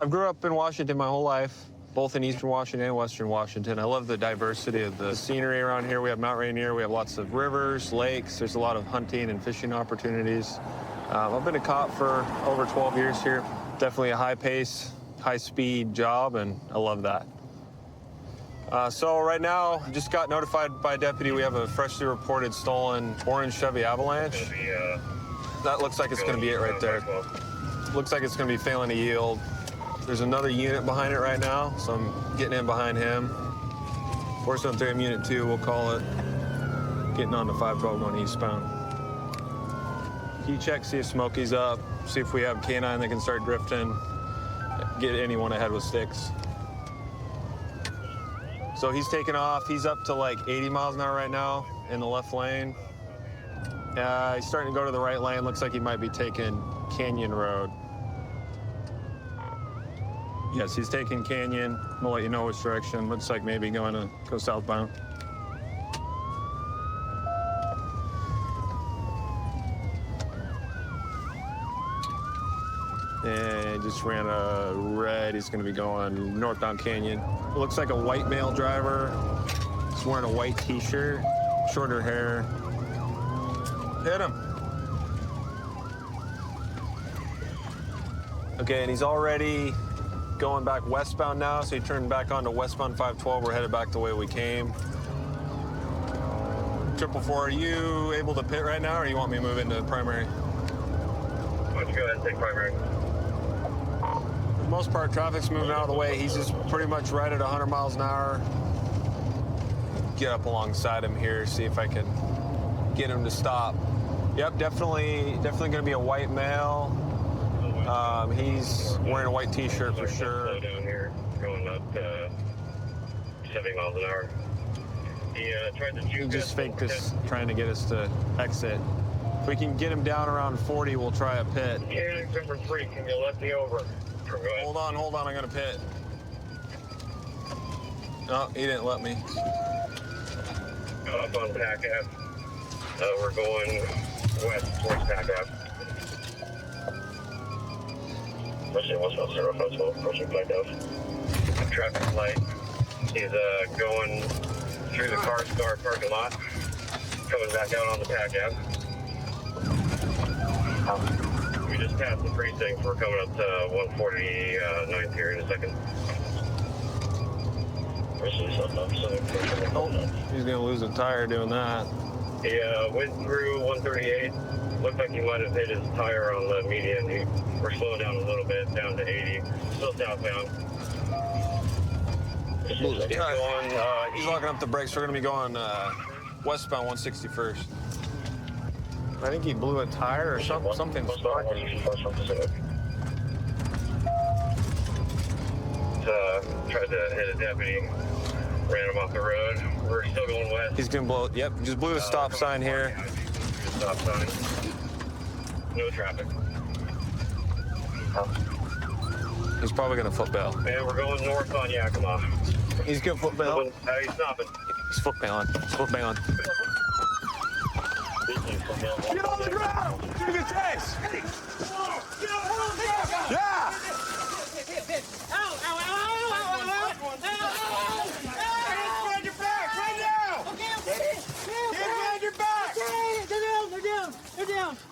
I grew up in Washington my whole life, both in Eastern Washington and Western Washington. I love the diversity of the scenery around here. We have Mount Rainier, we have lots of rivers, lakes. There's a lot of hunting and fishing opportunities. I've been a cop for over 12 years here. Definitely a high pace, high speed job, and I love that. So right now, just got notified by a deputy we have a freshly reported stolen orange Chevy Avalanche. That looks like it's gonna be it right there. Looks like it's gonna be failing to yield. There's another unit behind it right now, so I'm getting in behind him. 473 Unit 2, we'll call it. Getting on to 512 going eastbound. Key check, see if Smokey's up, see if we have canine that can start drifting, get anyone ahead with sticks. So he's taking off. He's up to like 80 miles an hour right now in the left lane. He's starting to go to the right lane. Looks like he might be taking Canyon Road. Yes, he's taking Canyon. We'll let you know which direction. Looks like maybe going to go southbound. And just ran a red. He's going to be going northbound Canyon. It looks like a white male driver. He's wearing a white T-shirt, shorter hair. Hit him. Okay, and he's already going back westbound now, so he turned back onto westbound 512. We're headed back the way we came. 444, are you able to pit right now, or you want me to move into primary? Why don't you go ahead and take primary? For the most part, traffic's moving out of the way. He's just pretty much right at 100 miles an hour. Get up alongside him here, see if I can get him to stop. Yep, definitely gonna be a white male. He's wearing a white T-shirt for sure. Slow down here, going up 70 miles an hour. He tried to He just faked us, trying to get us to exit. If we can get him down around 40, we'll try a pit. Canyon number 3, can you let me over? Hold on, I'm gonna pit. No, he didn't let me. Up on Pack Ave. We're going west towards Pack Ave. Especially westbound 052, approaching Pack Ave. Traffic light. He's going through the car parking lot, coming back out on the Pack Ave. We just passed the precinct. We're coming up to 149th here in a second. Oh, he's gonna lose a tire doing that. He went through 138. Looked like he might have hit his tire on the median. We're slowing down a little bit, down to 80. Still southbound. He's locking up the brakes. We're gonna be going westbound 161st. I think he blew a tire or something. Tried to hit a deputy, ran him off the road. We're still going west. He's gonna blow. Yep, just blew a stop sign here. Stop sign. No traffic. He's probably gonna foot bail. Man, we're going north on Yakima. He's gonna foot bail. He's stopping. He's foot bailing. He's foot bailing. Get on the ground! Give me a chase! Yeah!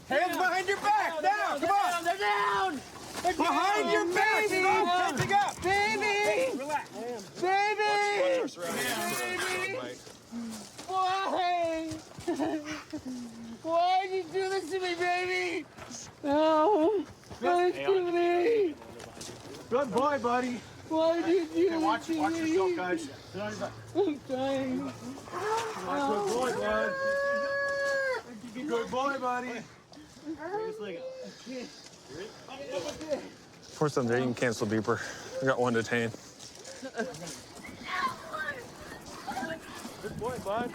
Hands behind your back! Now, come on! They're down! Behind your back! Stop catching up! Baby! Relax. Baby! Why? Why'd you do this to me, baby? No. Why'd you do me? Good boy, buddy. Why did you do Watch this to me? yourself, guys. I'm dying. Good boy, bud. Good boy, buddy. 473, you can cancel beeper. We got one detained. Good boy, bud.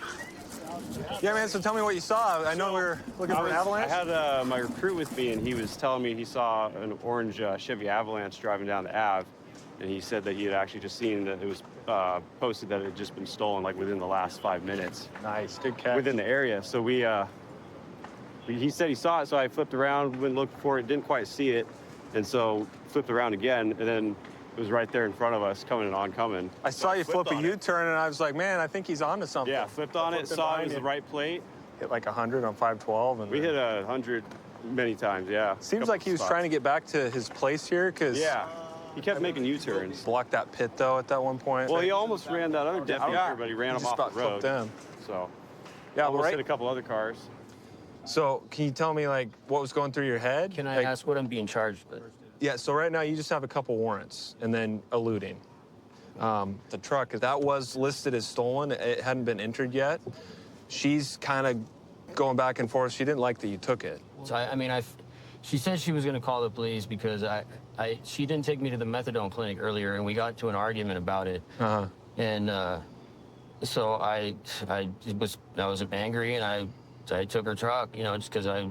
Yeah, man, so tell me what you saw. I know we were looking for an Avalanche. I had my recruit with me, and he was telling me he saw an orange Chevy Avalanche driving down the Ave, and he said that he had actually just seen that it was posted that it had just been stolen, like, within the last 5 minutes. Nice, good catch. Within the area. So he said he saw it, so I flipped around, went looking for it, didn't quite see it. And so flipped around again, and then it was right there in front of us, coming and oncoming. I saw you flip flipped a on it. U-turn, and I was like, man, I think he's onto something. Yeah, flipped on it, Flipped saw it behind was the you. right plate. Hit like 100 on 512. And We hit 100 many times, yeah. Seems like he was trying to get back to his place here because Yeah, he kept making U-turns. blocked that pit though at that one point. Well, he almost ran that other deputy, Yeah, but he ran he him just off about the road. flipped in. So, Yeah, almost right. hit a couple other cars. So can you tell me like what was going through your head? Can I Like, ask what I'm being charged with? Yeah, so right now you just have a couple warrants and then eluding. The truck, that was listed as stolen. It hadn't been entered yet. She's kind of going back and forth. She didn't like that you took it. So I mean, she said she was going to call the police because she didn't take me to the methadone clinic earlier, and we got into an argument about it. Uh-huh. And so I was angry, and I took her truck, you know, just because I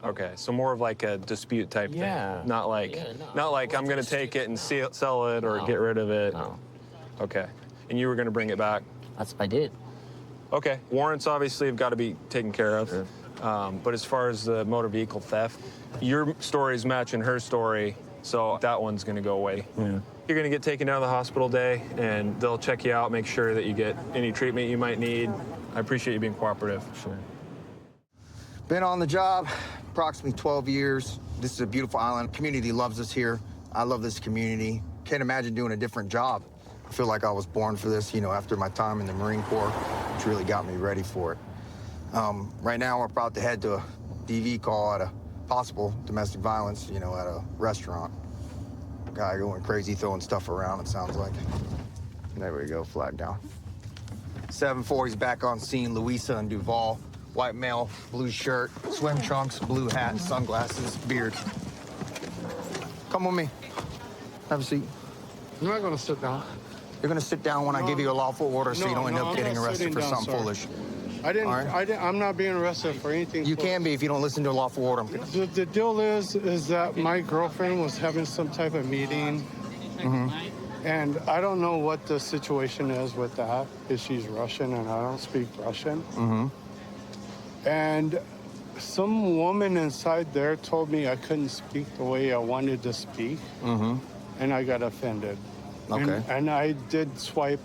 Okay, so more of like a dispute type Yeah. thing. Not like, Yeah, no. not like I'm gonna take it and sell it or No. get rid of it. No. Okay, and you were gonna bring it back. I did. Okay, warrants obviously have got to be taken care of. Sure. But as far as the motor vehicle theft, your story's matching her story, so that one's gonna go away. Yeah. You're gonna get taken down to the hospital day, and they'll check you out, make sure that you get any treatment you might need. I appreciate you being cooperative. Sure. Been on the job approximately 12 years. This is a beautiful island. Community loves us here. I love this community. Can't imagine doing a different job. I feel like I was born for this, you know, after my time in the Marine Corps, which really got me ready for it. Right now, we're about to head to a DV call at a possible domestic violence, you know, at a restaurant. Guy going crazy, throwing stuff around, it sounds like. There we go, flag down. 7-4, he's back on scene. Louisa and Duval. White male, blue shirt, swim trunks, blue hat, sunglasses, beard. Come with me. Have a seat. I'm not going to sit down. You're gonna sit down when I give you a lawful order so you don't end up I'm getting not arrested sitting for down, something sir. foolish. I'm All right. not being arrested for anything. You can be if you don't listen to a lawful order. The deal is that my girlfriend was having some type of meeting, and I don't know what the situation is with that. If she's Russian and I don't speak Russian, and some woman inside there told me I couldn't speak the way I wanted to speak, and I got offended. Okay. And I did swipe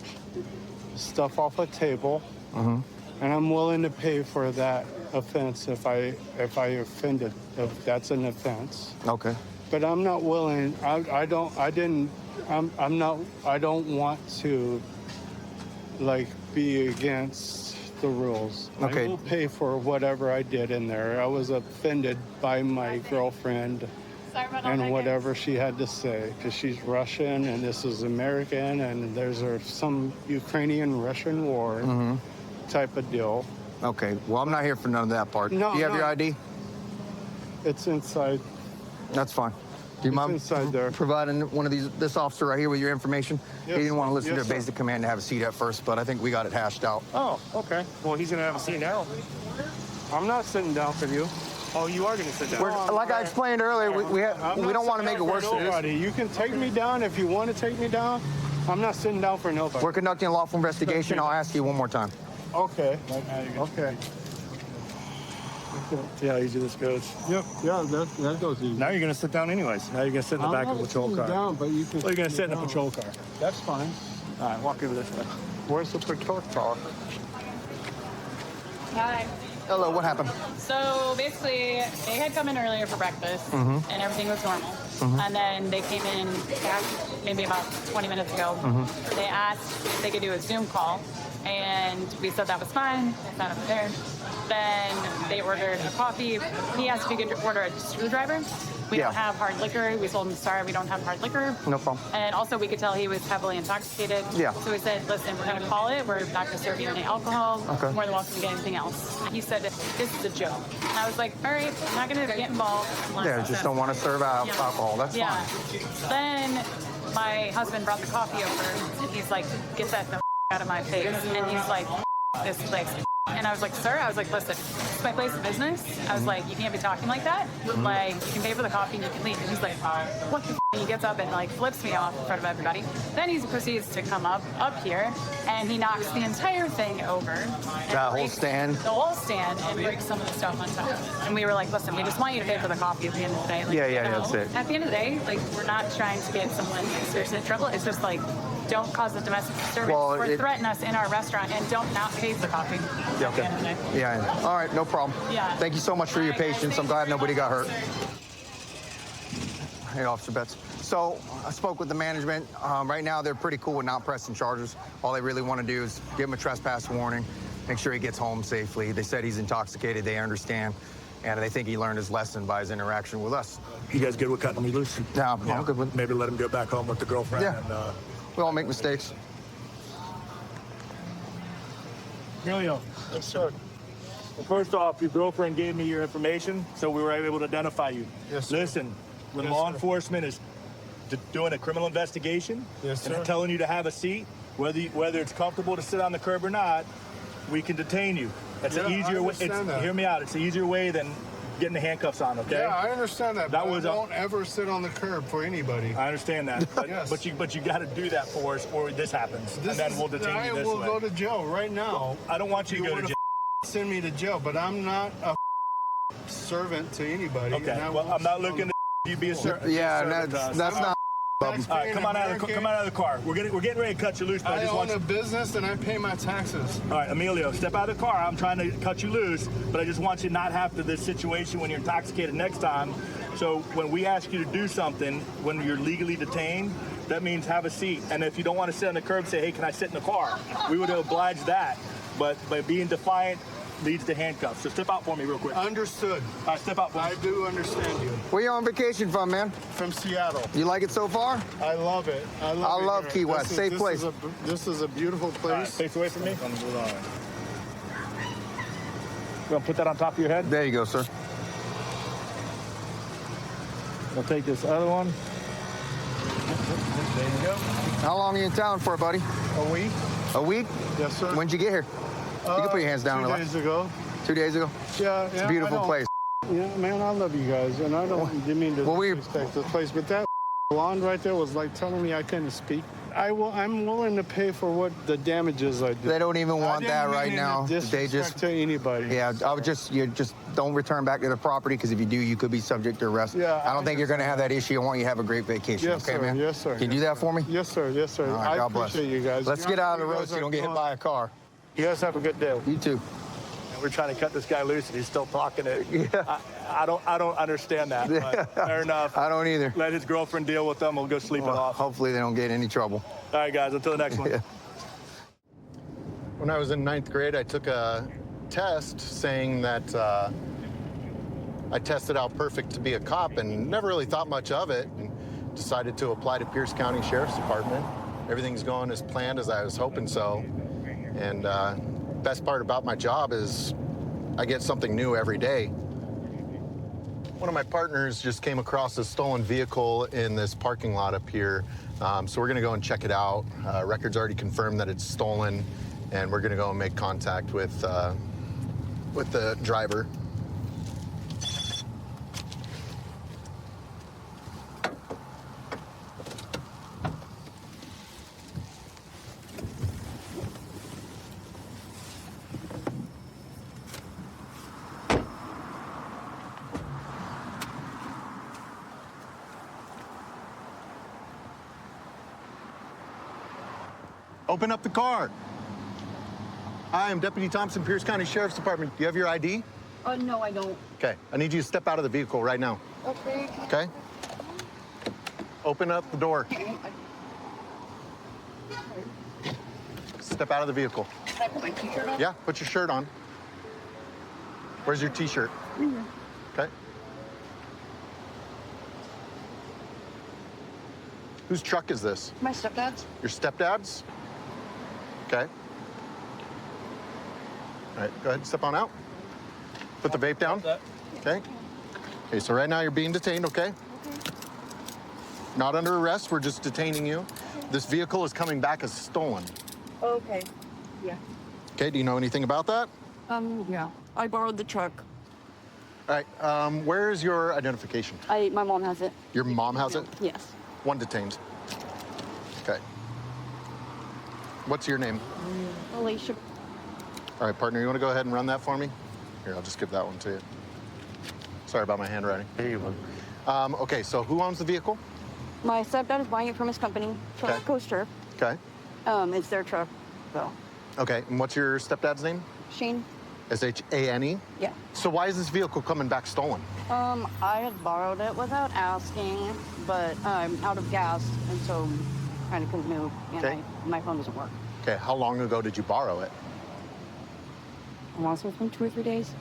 stuff off a table, and I'm willing to pay for that offense if I offended, if that's an offense. Okay. But I'm not willing. I don't want to like be against the rules. Okay. I will pay for whatever I did in there. I was offended by my girlfriend and whatever she had to say, because she's Russian and this is American and there's some Ukrainian-Russian war type of deal. Okay. Well, I'm not here for none of that part. No, Do you have no. your ID? It's inside. That's fine. Do you mind inside there. providing this officer right here with your information? Yes, He didn't want to listen yes, to sir. basic command to have a seat at first, but I think we got it hashed out. Oh, okay. Well, he's gonna have a seat now. I'm not sitting down for you. Oh, you are going to sit down. Like I explained earlier, we don't want to make it worse than this. Nobody. You can take me down if you want to take me down. I'm not sitting down for nobody. We're conducting a lawful investigation. I'll ask you one more time. Okay. Okay. See how easy this goes. Yep. Yeah, that goes easy. Now you're going to sit down anyways. Now you're going to sit in the back of a patrol car. Down, but you can Well, you're going to sit in a down. patrol car. That's fine. All right, walk over this way. Where's the patrol car? Hi. Hello, what happened? So basically, they had come in earlier for breakfast, and everything was normal. And then they came in back maybe about 20 minutes ago. They asked if they could do a Zoom call, and we said that was fine. It's not up there. Then they ordered a coffee. He asked if he could order a screwdriver. We don't have hard liquor. We told him, sorry, we don't have hard liquor. No problem. And also, we could tell he was heavily intoxicated. Yeah. So we said, listen, we're going to call it. We're not going to serve you any alcohol. Okay. More than welcome to get anything else. He said, this is a joke. And I was like, all right, I'm not going to get involved. unless Yeah, it's just a- don't want to serve Yeah. alcohol. That's Yeah. fine. Then my husband brought the coffee over, and he's like, get that the out of my face. And he's like, this place. And I was like, sir, I was like, listen, it's my place of business. I was like, you can't be talking like that. Like, you can pay for the coffee and you can leave. And he's like, what the f-? And he gets up and like flips me off in front of everybody. Then he proceeds to come up here and he knocks the entire thing over. That whole stand? The whole stand and breaks some of the stuff on top. And we were like, listen, we just want you to pay for the coffee at the end of the day. Like, Yeah, that's it. At the end of the day, like, we're not trying to get someone seriously in trouble. It's just like, don't cause a domestic disturbance or threaten us in our restaurant and don't not pay for the coffee. Yeah, at the end of the day. Yeah. All right, no problem. Yeah. Thank you so much for your All right, guys, patience. thank I'm glad you so nobody got much. hurt. Hey, Officer Betts. So I spoke with the management. Right now, they're pretty cool with not pressing charges. All they really want to do is give him a trespass warning, make sure he gets home safely. They said he's intoxicated. They understand. And they think he learned his lesson by his interaction with us. You guys good with cutting me loose? Yeah, I'm good with Maybe let him go back home with the girlfriend. Yeah. And, We all make mistakes. Emilio. Yes, sir. Well, first off, your girlfriend gave me your information, so we were able to identify you. Yes, sir. Listen, when Yes, law sir. enforcement is doing a criminal investigation Yes, and sir. telling you to have a seat, whether it's comfortable to sit on the curb or not, we can detain you. That's an Yeah, I easier way. understand that. Hear me out. It's an easier way than getting the handcuffs on. Okay. Yeah, I understand that. That But was I a- don't ever sit on the curb for anybody. I understand that, but, Yes. but you got to do that for us, or this happens, and then we'll detain I you this will way. go to jail right now. I don't want you to go to wanna jail. Send me to jail, but I'm not a servant to anybody. Okay. and I Well, won't I'm not sit looking on- to you be a servant. Yeah, servant to us. that's not. All right, come on out of the car. We're getting ready to cut you loose, but I I just own want a you. business and I pay my taxes. All right, Emilio, step out of the car. I'm trying to cut you loose, but I just want you not have to this situation when you're intoxicated next time. So when we ask you to do something, when you're legally detained, that means have a seat. And if you don't want to sit on the curb, say, hey, can I sit in the car? We would oblige that. But by being defiant leads to handcuffs. So step out for me real quick. Understood. All right, step out for me. I do understand you. Where you on vacation from, man? From Seattle. You like it so far? I love it. I I love love it Key here. West. Safe place. This is a beautiful All right, place. face away from me. You want to put that on top of your head? There you go, sir. We'll take this other one. There you go. How long are you in town for, buddy? A week? A week? Yes, sir. When'd you get here? You can put your hands down. 2 days ago. 2 days ago? Yeah, It's a beautiful place. Yeah, man, I love you guys, and I didn't mean to Well, we- disrespect this place, but that blonde right there was like telling me I couldn't speak. I'm willing to pay for what the damages I did. They don't even want I that didn't right mean now. any They disrespect just, to anybody. yeah, I would you just don't return back to the property because if you do, you could be subject to arrest. Yeah, I don't I think you're going to have that issue. I want you to have a great vacation. Yes, okay, sir. man? Yes, sir. Can you do that for me? Yes, sir. Yes, sir. All right, I God bless. appreciate you guys. Let's get out of the road guys so you are don't get hit doing- by a car. You guys have a good day. You too. We're trying to cut this guy loose, and he's still talking it. Yeah. I don't understand that. But fair enough. I don't either. Let his girlfriend deal with them. We'll go sleep it Well, off. hopefully they don't get in any trouble. All right, guys. Until the next one. Yeah. When I was in 9th grade, I took a test saying that I tested out perfect to be a cop and never really thought much of it and decided to apply to Pierce County Sheriff's Department. Everything's going as planned as I was hoping so. And best part about my job is I get something new every day. One of my partners just came across a stolen vehicle in this parking lot up here. So we're gonna go and check it out. Records already confirmed that it's stolen, and we're gonna go and make contact with the driver. Open up the car. Hi, I'm Deputy Thompson, Pierce County Sheriff's Department. Do you have your ID? No, I don't. Okay, I need you to step out of the vehicle right now. Okay. Okay? Open up the door. Step out of the vehicle. Can I put my t-shirt on? Yeah, put your shirt on. Where's your t-shirt? Okay. Whose truck is this? My stepdad's. Your stepdad's? Okay. All right, go ahead, step on out. Put the vape down. Okay. Okay, so right now you're being detained, okay? Not under arrest, we're just detaining you. This vehicle is coming back as stolen. Okay. Yeah. Okay, do you know anything about that? Yeah. I borrowed the truck. All right, where is your identification? My mom has it. Your mom has it? Yes. One detained. Okay. What's your name? Alicia. All right, partner, you want to go ahead and run that for me? Here, I'll just give that one to you. Sorry about my handwriting. There you go. Okay, so who owns the vehicle? My stepdad is buying it from his company, Okay. Coaster. Okay. It's their truck, so. Okay, and what's your stepdad's name? Shane? S-H-A-N-E? Yeah. So why is this vehicle coming back stolen? I had borrowed it without asking, but I'm out of gas, and so kind of couldn't move, and Okay. my phone doesn't work. Okay, how long ago did you borrow it? I want to say it's been 2 or 3 days.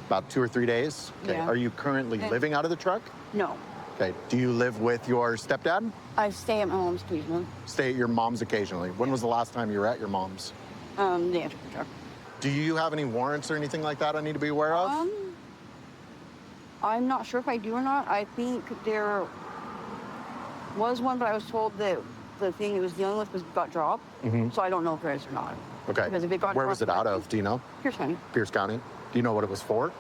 About 2 or 3 days? Okay. Yeah. Are you currently living out of the truck? No. Okay. Do you live with your stepdad? I stay at my mom's occasionally. Stay at your mom's occasionally. When was the last time you were at your mom's? The answer the truck. Do you have any warrants or anything like that I need to be aware of? I'm not sure if I do or not. I think there was one, but I was told that the thing it was dealing with got dropped. So I don't know if there is or not. Okay. Because if it got Where was it dropped- out of? Do you know? Pierce County. Pierce County. Do you know what it was for?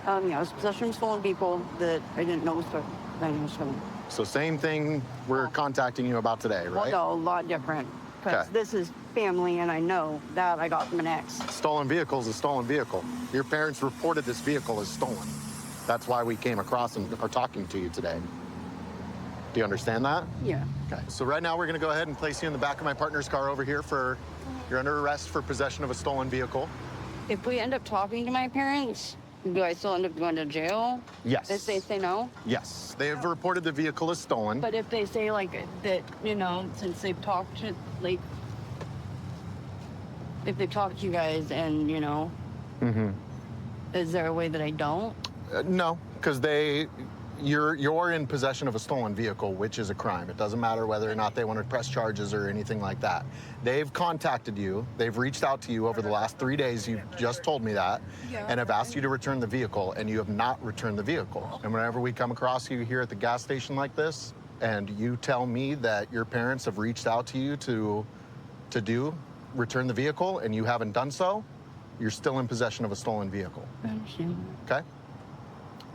Yeah, it was possession of stolen vehicle that I didn't know was stolen. So same thing we're contacting you about today, right? Well, no, a lot different. Because Okay. this is family, and I know that I got from an ex. Stolen vehicle is a stolen vehicle. Your parents reported this vehicle as stolen. That's why we came across and are talking to you today. Do you understand that? Yeah. Okay. So right now we're going to go ahead and place you in the back of my partner's car over here you're under arrest for possession of a stolen vehicle. If we end up talking to my parents, do I still end up going to jail? Yes. If they say no? Yes. They have reported the vehicle as stolen. But if they say like that, since they've talked to if they've talked to you guys and is there a way that I don't? No, because you're in possession of a stolen vehicle, which is a crime. It doesn't matter whether or not they want to press charges or anything like that. They've contacted you. They've reached out to you over the last 3 days. You've just told me that, and have asked you to return the vehicle, and you have not returned the vehicle. And whenever we come across you here at the gas station like this, and you tell me that your parents have reached out to you to return the vehicle, and you haven't done so, you're still in possession of a stolen vehicle. I understand. Okay?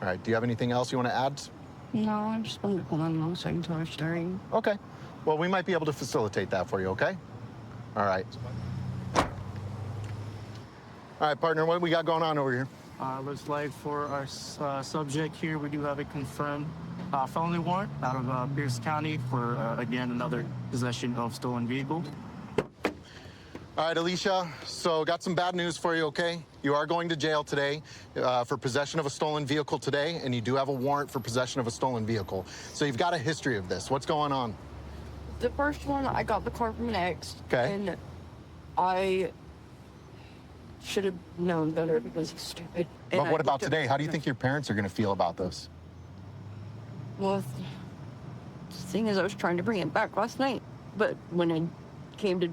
All right, do you have anything else you want to add? No, I just wanted to call my mom so I can tell her story. Okay. Well, we might be able to facilitate that for you, okay? All right. All right, partner, what we got going on over here? Looks like for our subject here, we do have a confirmed felony warrant out of Pierce County for, again, another possession of stolen vehicle. All right, Alicia, so got some bad news for you, okay? You are going to jail today for possession of a stolen vehicle today, and you do have a warrant for possession of a stolen vehicle. So you've got a history of this. What's going on? The first one, I got the car from an ex. Okay. And I should have known better because he's stupid. But what about today? How do you think your parents are going to feel about this? Well, the thing is, I was trying to bring it back last night, but when it came to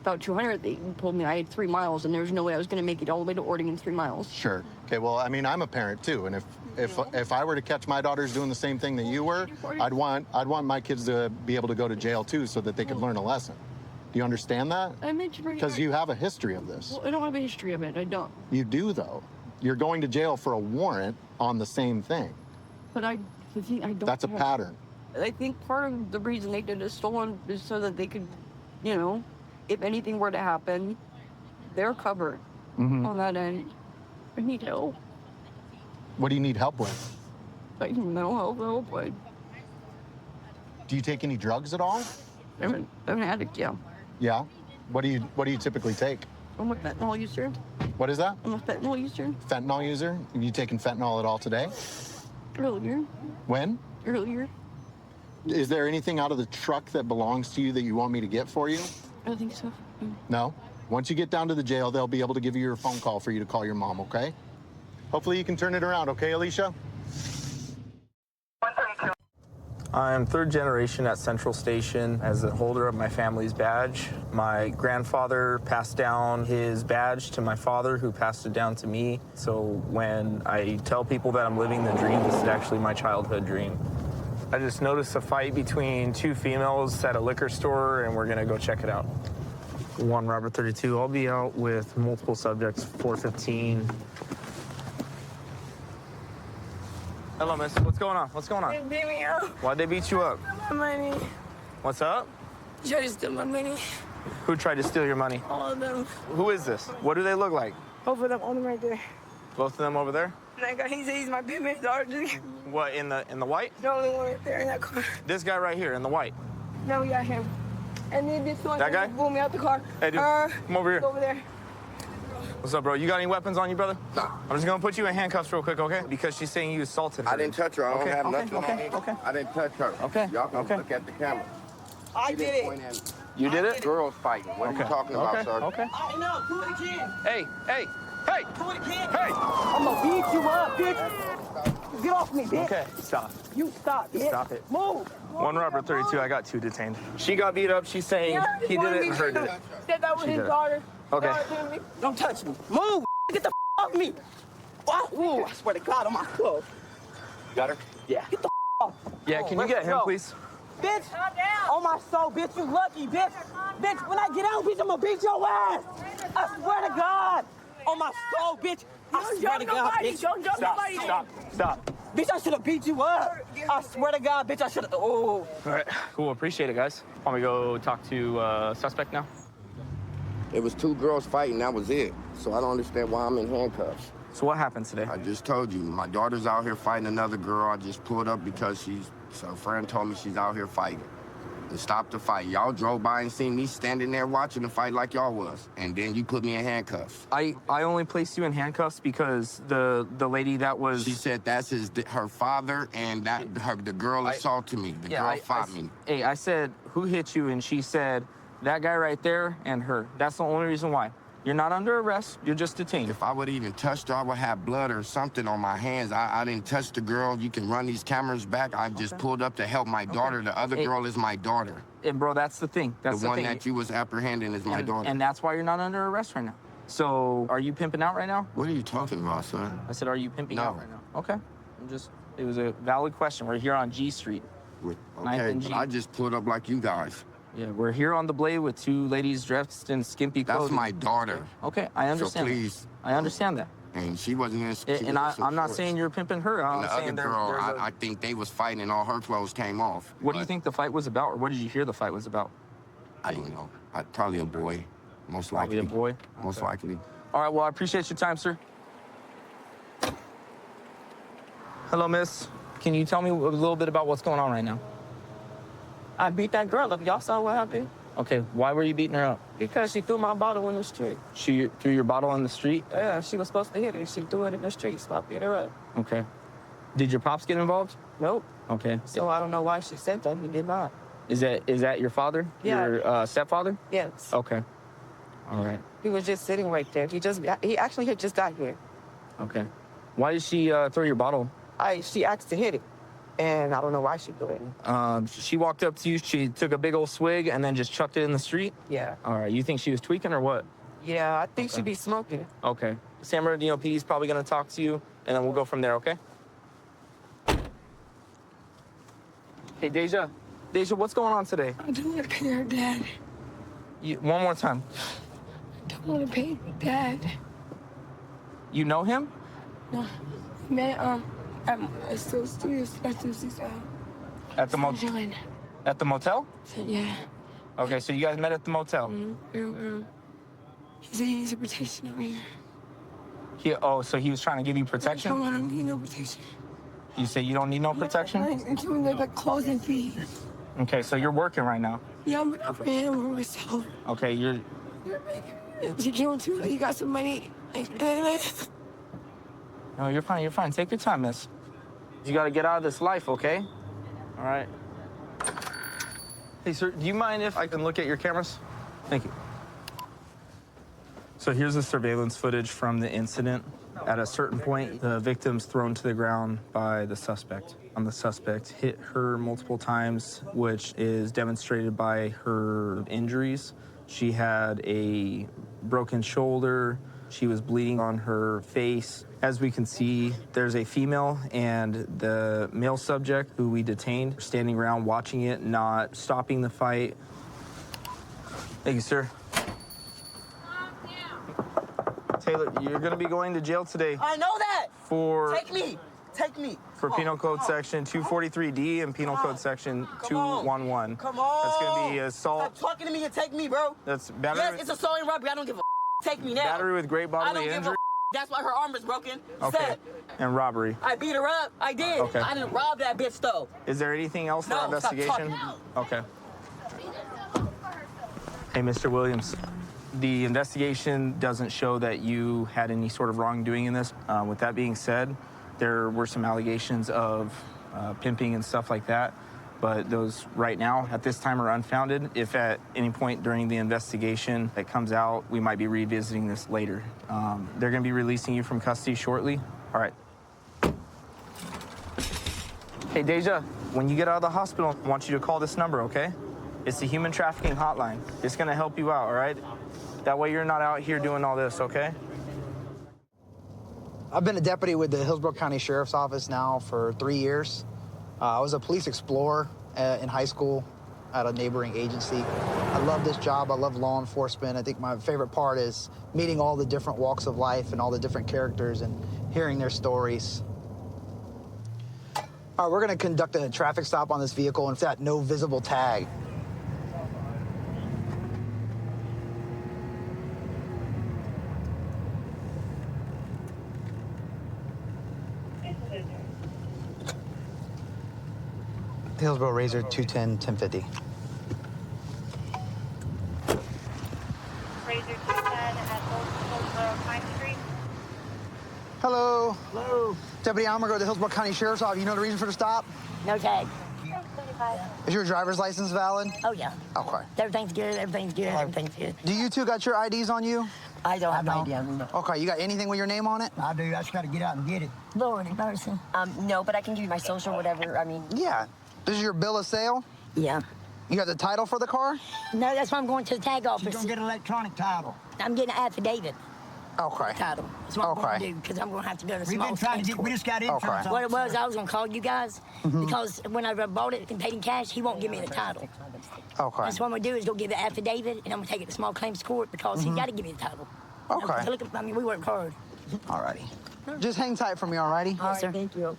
about 200, they told me I had 3 miles, and there was no way I was going to make it all the way to Ording in 3 miles. Sure. Okay, well, I mean, I'm a parent too, and if I were to catch my daughters doing the same thing that you were, I'd want my kids to be able to go to jail too, so that they could learn a lesson. Do you understand that? I meant to bring it Because back. you have a history of this. Well, I don't have a history of it. I don't. You do, though. You're going to jail for a warrant on the same thing. But I don't. That's a have- pattern. I think part of the reason they did it stolen is so that they could, if anything were to happen, they're covered on that end. I need help. What do you need help with? Like mental health help. Do you take any drugs at all? I'm an addict, yeah. Yeah. What do you typically take? I'm a fentanyl user. What is that? I'm a fentanyl user. Fentanyl user? Have you taken fentanyl at all today? Earlier. When? Earlier. Is there anything out of the truck that belongs to you that you want me to get for you? I don't think so. No? Once you get down to the jail, they'll be able to give you your phone call for you to call your mom, okay? Hopefully you can turn it around, okay, Alicia? I'm third generation at Central Station as the holder of my family's badge. My grandfather passed down his badge to my father, who passed it down to me. So when I tell people that I'm living the dream, this is actually my childhood dream. I just noticed a fight between two females at a liquor store, and we're gonna go check it out. 1 Robert 32. I'll be out with multiple subjects, 415. Hello, miss. What's going on? What's going on? They beat me up. Why'd they beat you up? My money. What's up? Tried to steal my money. Who tried to steal your money? All of them. Who is this? What do they look like? Both of them on them right there. Both of them over there? And that guy, he said he's my big man daughter. What, in the white? The only one right there in that car. This guy right here in the white. No, we got him. And then this one That guy? blew me out the car. Hey, dude, come over here. Over there. What's up, bro? You got any weapons on you, brother? No. I'm just gonna put you in handcuffs real quick, okay? Because she's saying you assaulted her. I didn't touch her. I don't have nothing on me. Okay. I didn't touch her. Okay. Y'all can look at the camera. I did it. You did it? Girls fighting. What are you talking about, sir? Okay. I know. Do it again. Hey. Do it again. Hey. I'm gonna beat you up, bitch. Get off me, bitch. Okay, stop. You stop, bitch. Stop it. Move. 1 Robert 32, I got 2 detained. She got beat up. She's saying he did it and her did it. Said that was She his did it. daughter. Okay. Don't touch me. Move. Get the off me. What? Ooh, I swear to God, on my clothes. Got her? Yeah. Get the off. Yeah, can you get him, please? Bitch, on my soul, bitch, you lucky, bitch. Bitch, when I get out, bitch, I'm gonna beat your ass. I swear to God. On my soul, bitch. I swear to God, bitch. Stop. Bitch, I should have beat you up. I swear to God, bitch, I should have. Oh. All right, cool. Appreciate it, guys. Want me to go talk to suspect now? It was 2 girls fighting. That was it. So I don't understand why I'm in handcuffs. So what happened today? I just told you. My daughter's out here fighting another girl. I just pulled up because her friend told me she's out here fighting. To stop the fight. Y'all drove by and seen me standing there watching the fight like y'all was. And then you put me in handcuffs. I only placed you in handcuffs because the lady that was... She said that's her father and the girl assaulted me. The girl fought me. Hey, I said, who hit you? And she said, that guy right there and her. That's the only reason why. You're not under arrest. You're just detained. If I would even touched her, I would have blood or something on my hands. I didn't touch the girl. You can run these cameras back. I just pulled up to help my daughter. The other girl is my daughter. And bro, that's the thing. That's the one that you was apprehending is my daughter. And that's why you're not under arrest right now. So, are you pimping out right now? What are you talking about, son? I said, are you pimping out right now? Okay. It was a valid question. We're here on G Street. Okay, but I just pulled up like you guys. Yeah, we're here on the Blade with 2 ladies dressed in skimpy clothes. That's my daughter. Okay, I understand. So please. I understand that. And she wasn't in. And I'm not saying you're pimping her. And the other girl, I think they was fighting and all her clothes came off. What do you think the fight was about, or what did you hear the fight was about? I don't know. Probably a boy, most likely. Probably a boy? Most likely. All right, well, I appreciate your time, sir. Hello, miss. Can you tell me a little bit about what's going on right now? I beat that girl up. Y'all saw what happened? Okay, why were you beating her up? Because she threw my bottle in the street. She threw your bottle in the street? Yeah, she was supposed to hit it. She threw it in the street, so I beat her up. Okay. Did your pops get involved? Nope. Okay. So I don't know why she said that. He did not. Is that your father? Yeah. Your stepfather? Yes. Okay. All right. He was just sitting right there. He actually had just got here. Okay. Why did she throw your bottle? She asked to hit it. And I don't know why she did it. She walked up to you, she took a big old swig and then just chucked it in the street? Yeah. All right, you think she was tweaking or what? Yeah, I think she'd be smoking. Okay. San Bernardino PD is probably gonna talk to you and then we'll go from there, okay? Hey, Deja. Deja, what's going on today? I don't want to pay her dad. One more time. I don't want to pay her dad. You know him? No. Man, at Still Studios, At the motel? At the motel? Yeah. Okay, so you guys met at the motel? Mm-hmm. He said he needs a protection of me. So he was trying to give you protection? I don't need no protection. You say you don't need no protection? I'm doing like clothing fees. Okay, so you're working right now? Yeah, I'm up for him or myself. Okay, you're... You came too, you got some money. No, you're fine, you're fine. Take your time, miss. You gotta get out of this life, okay? All right. Hey, sir, do you mind if I can look at your cameras? Thank you. So here's the surveillance footage from the incident. At a certain point, the victim's thrown to the ground by the suspect. The suspect hit her multiple times, which is demonstrated by her injuries. She had a broken shoulder. She was bleeding on her face. As we can see, there's a female and the male subject who we detained standing around watching it, not stopping the fight. Thank you, sir. Taylor, you're going to be going to jail today. I know that. For Take me. For Penal Code Section 243D and Penal Code Section 211. Come on. That's going to be assault. Stop talking to me and take me, bro. That's battery. Yes, it's assault and robbery. I don't give a Take me now. Battery with great bodily injury. That's why her arm is broken. Okay. Said. And robbery. I beat her up. I did. Okay. I didn't rob that bitch though. Is there anything else for No, our investigation? stop Okay. Hey, Mr. Williams. The investigation doesn't show that you had any sort of wrongdoing in this. With that being said, there were some allegations of pimping and stuff like that, but those right now at this time are unfounded. If at any point during the investigation that comes out, we might be revisiting this later. They're going to be releasing you from custody shortly. All right. Hey, Deja, when you get out of the hospital, I want you to call this number, okay? It's the human trafficking hotline. It's going to help you out, all right? That way you're not out here doing all this, okay? I've been a deputy with the Hillsborough County Sheriff's Office now for 3 years. I was a police explorer in high school at a neighboring agency. I love this job. I love law enforcement. I think my favorite part is meeting all the different walks of life and all the different characters and hearing their stories. All right, we're going to conduct a traffic stop on this vehicle and it's got no visible tag. Hillsborough Razor 210 1050. Razor 210 at Hillsborough Pine Street. Hello. Hello. Deputy Almergo, the Hillsborough County Sheriff's Office. You know the reason for the stop? No tag. Is your driver's license valid? Oh, yeah. Okay. Everything's good, everything's good, everything's good. Do you two got your IDs on you? I don't have ID on me. Okay, you got anything with your name on it? I do. I just got to get out and get it. Lord have mercy. No, but I can give you my social, whatever. I mean. Yeah. This is your bill of sale? Yeah. You got the title for the car? No, that's why I'm going to the tag office. You're gonna get an electronic title. I'm getting an affidavit. Okay. Title. That's what I'm going to do, because I'm going to have to go to small claims court. we just got insurance. What it was, I was going to call you guys, because when I bought it and paid in cash, he won't give me the title. Okay. That's what I'm going to do, is go give the affidavit, and I'm going to take it to small claims court, because he's got to give me the title. Okay. Look, I mean, we work hard. Alrighty. Just hang tight for me, alrighty? Yes, sir. Thank you.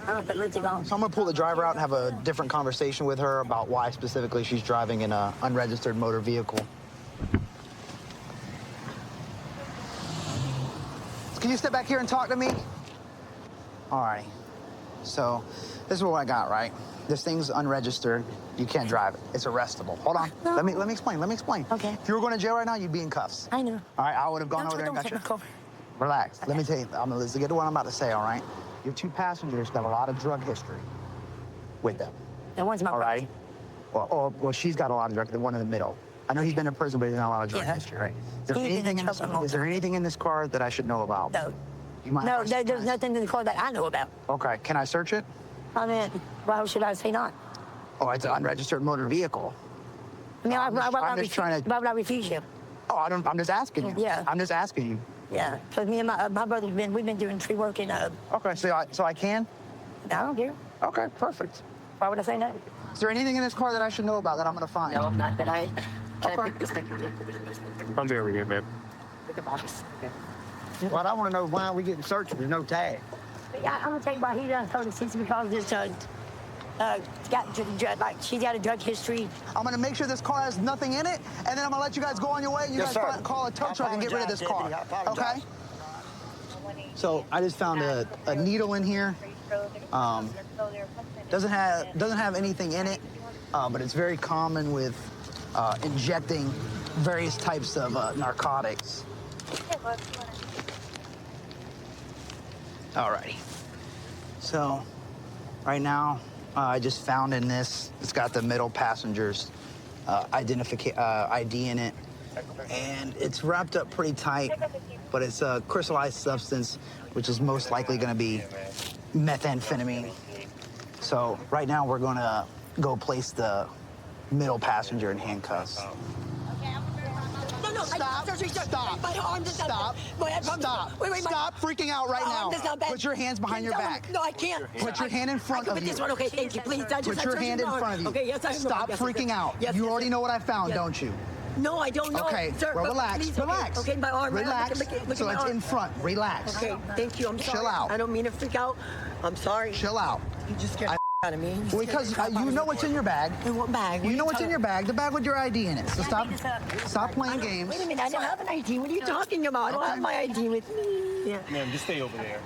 So I'm gonna pull the driver out and have a different conversation with her about why specifically she's driving in an unregistered motor vehicle. Can you step back here and talk to me? Alrighty. So this is what I got, right? This thing's unregistered. You can't drive it. It's arrestable. Hold on. No. Let me explain. Okay. If you were going to jail right now, you'd be in cuffs. I know. All right, I would have gone over there and got you. Relax. Let me tell you. Let's get to what I'm about to say, all right? Your two passengers got a lot of drug history with them. That one's my all right? Well, she's got a lot of drug. The one in the middle. I know he's been in prison, but he's got a lot of drug history, right? Is there anything in this car that I should know about? No. You might No, there's nothing in the car that I know about. Okay. Can I search it? I mean, why should I say not? Oh, it's an unregistered motor vehicle. I mean, why would I refuse you? Oh, I'm just asking you. Yeah. I'm just asking you. Yeah, because me and my brother's we've been doing tree work in. Okay, so I can? I don't care. Okay, perfect. Why would I say no? Is there anything in this car that I should know about that I'm gonna find? No, not that I. Okay. I'll be over here, babe. Look at box. Well, I want to know why we getting searched with no tag. Yeah, I'm gonna tell you why he done 36 because this she's got a drug history. I'm gonna make sure this car has nothing in it, and then I'm gonna let you guys go on your way. And you guys call a tow truck and get rid of this car. Okay? So I just found a needle in here. Doesn't have anything in it, but it's very common with injecting various types of narcotics. Alrighty. So right now, I just found in this, it's got the middle passenger's ID in it. And it's wrapped up pretty tight, but it's a crystallized substance, which is most likely gonna be methamphetamine. So right now we're gonna go place the middle passenger in handcuffs. No, Stop. Stop. My arm does not. Stop. Wait, Stop freaking out right now. Put your hands behind your back. No, I can't. Put your hand in front of you. This one, okay, thank you, please. Put your hand in front of you. Okay, yes, I Stop freaking out. You already know what I found, don't you? No, I don't know. Okay, sir, well, but relax, please, relax. Okay, my arm. Relax. Look at So my it's arm. in front. Relax. Okay, thank you. I'm sorry. Chill out. I don't mean to freak out. I'm sorry. Chill out. You just scared the out of me. Well, because you know what's in your bag. In what bag? You know what's in your bag. The bag with your ID in it. So stop playing games. Wait a minute. I don't have an ID. What are you talking about? I don't have my ID with me. Yeah. Ma'am, just stay over there.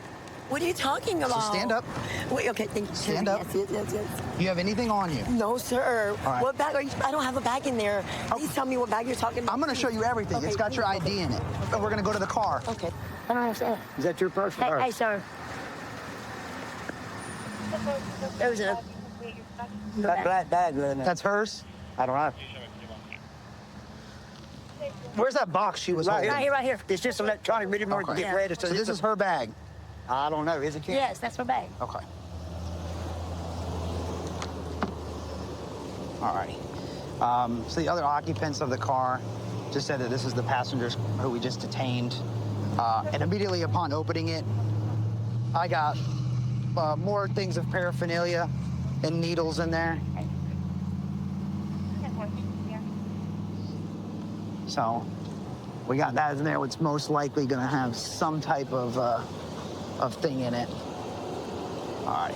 What are you talking about? So stand up. Wait, okay, thank you. Stand up. Yes. You have anything on you? No, sir. All right. What bag are you? I don't have a bag in there. Please tell me what bag you're talking about. I'm going to show you everything. Okay, It's got your ID in it. And we're going to go to the car. Okay. I don't understand. Is that your purse? Hey, sir. There's a That black bag. That's hers? I don't know. Where's that box she was holding? right here. It's just electronic reading more to Okay. get ready. So this is her bag? I don't know. Is it? Kim? Yes, that's my bag. Okay. All righty. So the other occupants of the car just said that this is the passengers who we just detained. And immediately upon opening it, I got more things of paraphernalia and needles in there. So we got that in there. It's most likely going to have some type of thing in it. All right.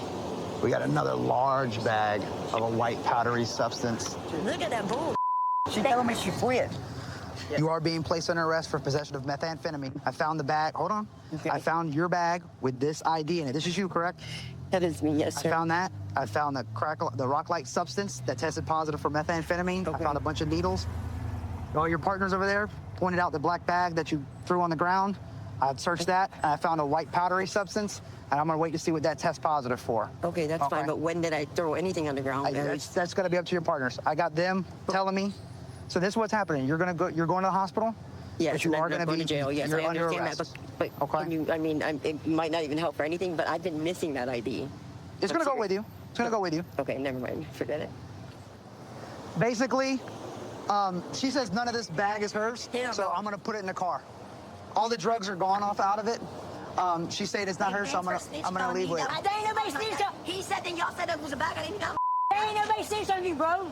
We got another large bag of a white powdery substance. Look at that bull. She telling me she quit. You are being placed under arrest for possession of methamphetamine. I found the bag. Hold on. Okay. I found your bag with this ID in it. This is you, correct? That is me, yes, sir. I found that. I found the rock-like substance that tested positive for methamphetamine. Okay. I found a bunch of needles. All your partners over there pointed out the black bag that you threw on the ground. I searched that, and I found a white powdery substance, and I'm gonna wait to see what that tests positive for. Okay, that's fine, but when did I throw anything on the ground? That's gonna be up to your partners. I got them telling me. So this is what's happening. You're going to the hospital? Yes, but you are going to go be to jail. Yes, you're I under understand arrest. that. But okay. Can you, I mean, it might not even help for anything, but I've been missing that ID. It's going to go with you. It's going to go with you. Okay, never mind. Forget it. Basically, she says none of this bag is hers, so I'm going to put it in the car. All the drugs are gone off out of it. She said it's not hers, so I'm gonna leave with it. There ain't nobody snitched on. He said that y'all said it was a bag. I didn't got. There ain't nobody snitched on me, bro.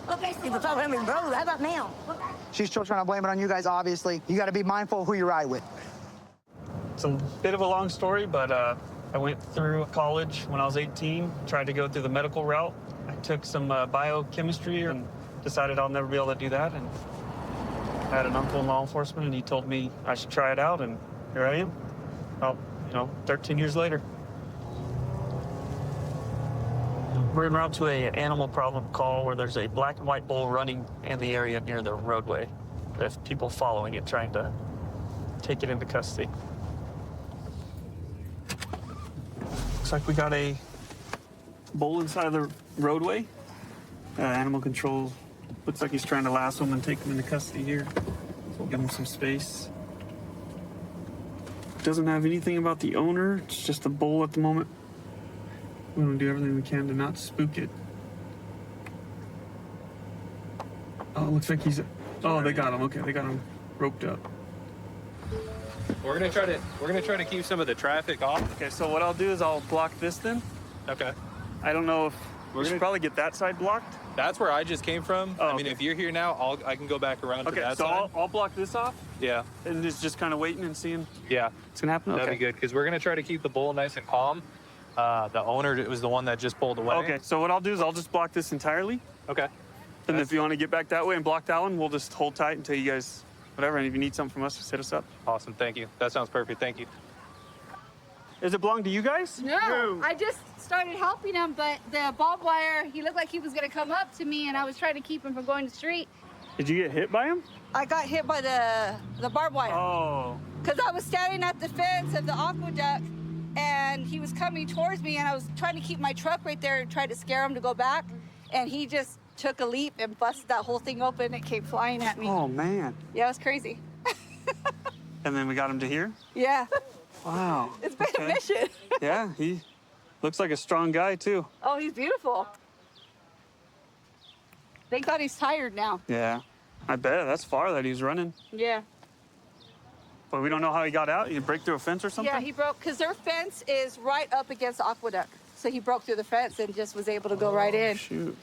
Okay, so if I mean, bro, how about now? She's still trying to blame it on you guys, obviously. You got to be mindful of who you ride with. It's a bit of a long story, but I went through college when I was 18, tried to go through the medical route. I took some biochemistry and decided I'll never be able to do that. And I had an uncle in law enforcement, and he told me I should try it out, and here I am. Well, 13 years later. We're en route to an animal problem call where there's a black and white bull running in the area near the roadway. There's people following it, trying to take it into custody. Looks like we got a bull inside the roadway. Animal control looks like he's trying to lasso him and take him into custody here. So we'll give him some space. Doesn't have anything about the owner. It's just a bull at the moment. We want to do everything we can to not spook it. Oh, it looks like he's... Oh, they got him. Okay, they got him roped up. We're gonna try to keep some of the traffic off. Okay, so what I'll do is I'll block this then. Okay. I don't know if we should probably get that side blocked. That's where I just came from. Oh, I mean, if you're here now, I can go back around to Okay, that so side. I'll block this off. Yeah. And just kind of waiting and seeing. Yeah. It's gonna happen. That'd Okay. be good because we're gonna try to keep the bull nice and calm. The owner was the one that just pulled away. Okay, so what I'll do is I'll just block this entirely. Okay. And if you want to get back that way and block that one, we'll just hold tight until you guys, whatever. And if you need something from us, just hit us up. Awesome. Thank you. That sounds perfect. Thank you. Does it belong to you guys? No, I just started helping him, but the barbed wire, he looked like he was gonna come up to me, and I was trying to keep him from going to the street. Did you get hit by him? I got hit by the barbed wire. Oh. Because I was standing at the fence of the aqueduct, and he was coming towards me, and I was trying to keep my truck right there and try to scare him to go back, and he just took a leap and busted that whole thing open. It came flying at me. Oh, man. Yeah, it was crazy. And then we got him to here? Yeah. Wow. It's been a mission. Yeah, he looks like a strong guy, too. Oh, he's beautiful. Thank God he's tired now. Yeah. I bet. That's far that he's running. Yeah. But we don't know how he got out. He break through a fence or something? Yeah, he broke, because their fence is right up against the aqueduct. So he broke through the fence and just was able to go right in. Shoot.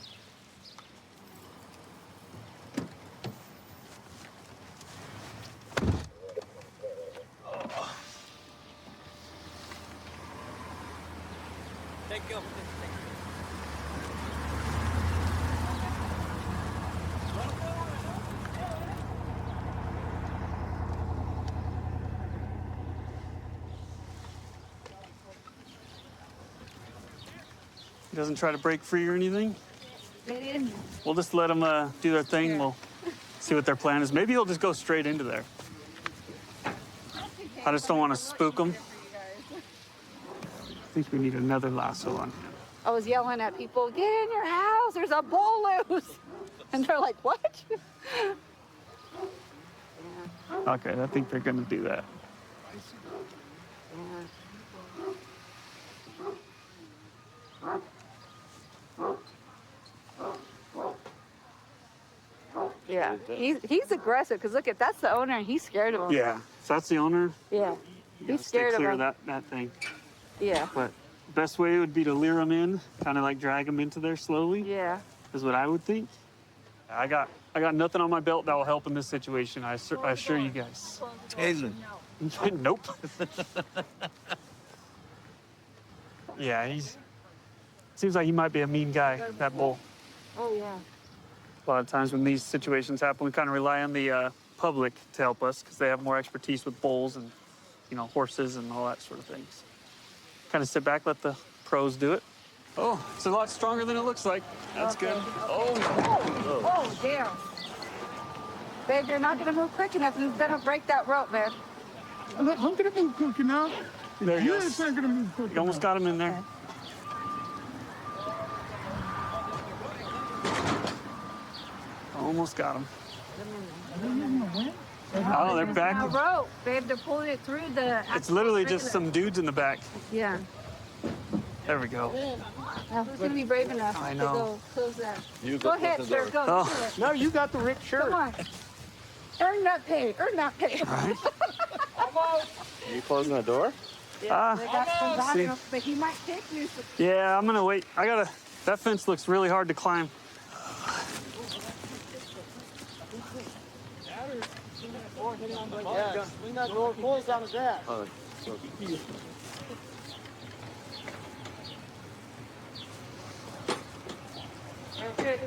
He doesn't try to break free or anything. They didn't. We'll just let them do their thing. We'll see what their plan is. Maybe he'll just go straight into there. I just don't want to spook him. I think we need another lasso on him. I was yelling at people, get in your house, there's a bull loose. And they're like, what? Okay, I think they're gonna do that. Yeah, he's aggressive because look, that's the owner and he's scared of him. Yeah, so that's the owner. Yeah, Yeah, he's scared stay clear of him. that thing. Yeah. But best way would be to lure him in, kind of like drag him into there slowly. Yeah. Is what I would think. I got nothing on my belt that will help in this situation. I assure you guys. Taser. Nope. Yeah, seems like he might be a mean guy, that bull. Oh yeah. A lot of times when these situations happen, we kind of rely on the public to help us because they have more expertise with bulls and, horses and all that sort of things. Kind of sit back, let the pros do it. Oh, it's a lot stronger than it looks like. That's good. Oh, damn. Babe, you're not gonna move quick enough. You're gonna break that rope, man. I'm gonna move quick enough. There he Yes, goes. I'm gonna move quick You almost got him in there. Almost got him. Oh, they're back. A rope, babe. They're pulling it through the. It's literally just some dudes in the back. Yeah. There we go. Who's gonna be brave enough I to know. go close that? You Go go ahead, close the sir. door. Go. Oh. do it. No, you got the ripped shirt. Come on. Earn that pay. Earn that pay. Right. Are you closing the door? Yeah, they got some see. backup, but he might take you. Yeah, I'm gonna wait. That fence looks really hard to climb. Yeah, swing that door, close down to that. Okay.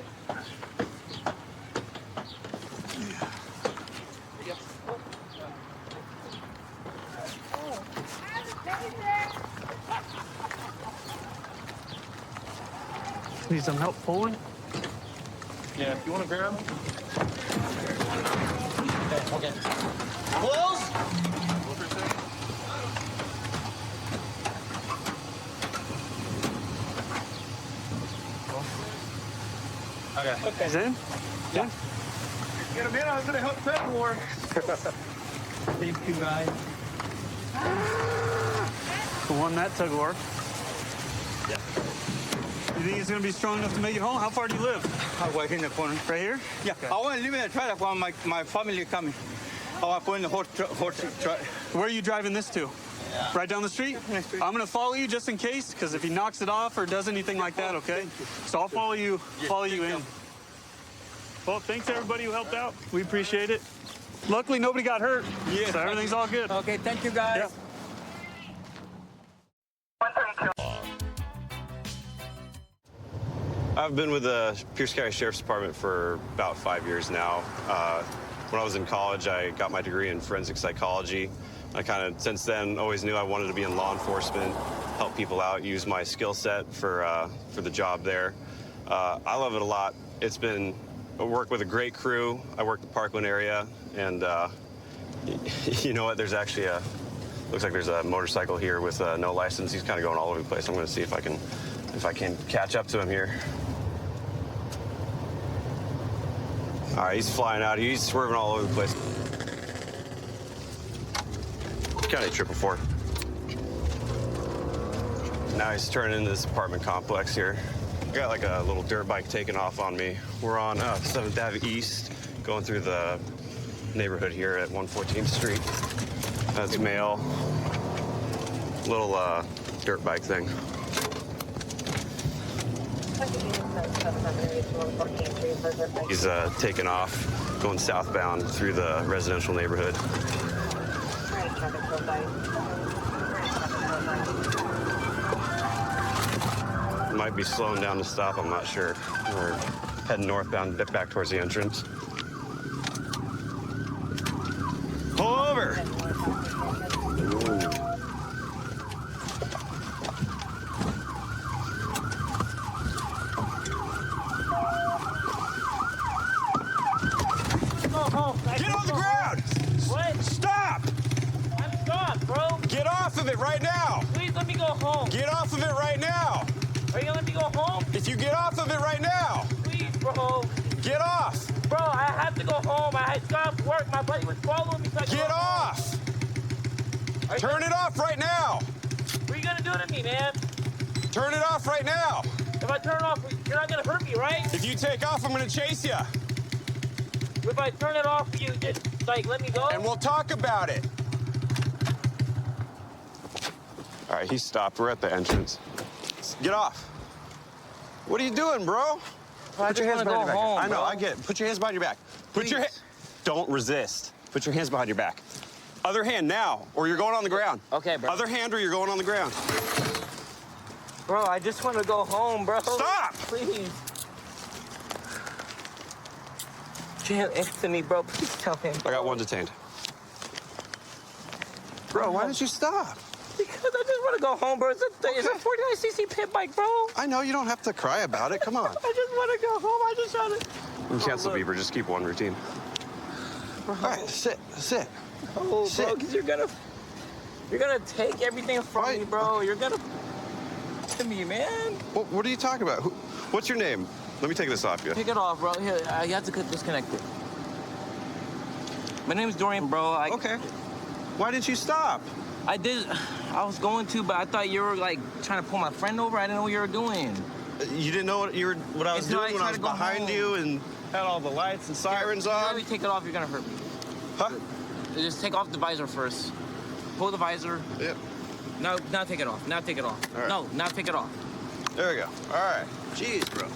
Need some help pulling? Yeah, if you want to grab him. Okay. Close. Okay. He's in? Yeah. Get him in. I was gonna help Pet War. These two guys. The one that tug of war. Yeah. You think he's gonna be strong enough to make it home? How far do you live? Right in the corner. Right here? Yeah. Okay. I want to leave in the trailer while my family coming. I want to put in the horse truck. Where are you driving this to? Right down the street? I'm gonna follow you just in case, because if he knocks it off or does anything like that, okay? So I'll follow you in. Well, thanks everybody who helped out. We appreciate it. Luckily nobody got hurt. Yeah. So everything's all good. Okay, thank you guys. Yeah. I've been with the Pierce County Sheriff's Department for about 5 years now. When I was in college, I got my degree in forensic psychology. I since then, always knew I wanted to be in law enforcement, help people out, use my skill set for the job there. I love it a lot. I work with a great crew. I work the Parkland area, and you know what? There's actually looks like there's a motorcycle here with no license. He's kind of going all over the place. I'm going to see if I can catch up to him here. All right, he's flying out. He's swerving all over the place. County Triple 4. Now he's turning into this apartment complex here. I got like a little dirt bike taking off on me. We're on 7th Ave East, going through the neighborhood here at 114th Street. That's male. Little dirt bike thing. He's taking off, going southbound through the residential neighborhood. Might be slowing down to stop, I'm not sure. We're heading northbound, back towards the entrance. Pull over! Get on the ground! What? Stop! I'm stopped, bro. Get off of it right now! Please let me go home. Get off of it right now! Are you gonna let me go home? If you get off of it right now! Please, bro. Get off! Bro, I have to go home. I got off work. My buddy was following me. So Get off! Turn it off right now! What are you gonna do to me, man? Turn it off right now! If I turn it off, you're not gonna hurt me, right? If you take off, I'm gonna chase you. If I turn it off, you just, like, let me go? And we'll talk about it. All right, he stopped. We're at the entrance. Get off. What are you doing, bro? Put your hands behind your back. Home, I know, bro. I get it. Put your hands behind your back. Put your Don't resist. Put your hands behind your back. Other hand now, or you're going on the ground. Okay, bro. Other hand, or you're going on the ground. Bro, I just want to go home, bro. Stop! Please. Jail Anthony, bro. Please tell him. I got one detained. Bro, why did you stop? Because I just want to go home, bro. It's a 49cc pit bike, bro. I know, you don't have to cry about it. Come on. I just want to go home. I just want to... You can cancel beeper, just keep one routine. All right, sit. Oh, Sit. bro, because you're gonna take everything from me, bro. You're gonna to me, man. What are you talking about? What's your name? Let me take this off you. Take it off, bro. Here, you have to disconnect it. My name's Dorian, bro. Okay. Why didn't you stop? I was going to, but I thought you were like trying to pull my friend over. I didn't know what you were doing. You didn't know what I was Until doing when I tried was to go behind home. you and had all the lights and sirens Let on? me take it off. You're gonna hurt me. Huh? Just take off the visor first. Pull the visor. Yep. Now take it off. Now take it off. All right. No, now take it off. There we go. All right. Jeez, bro.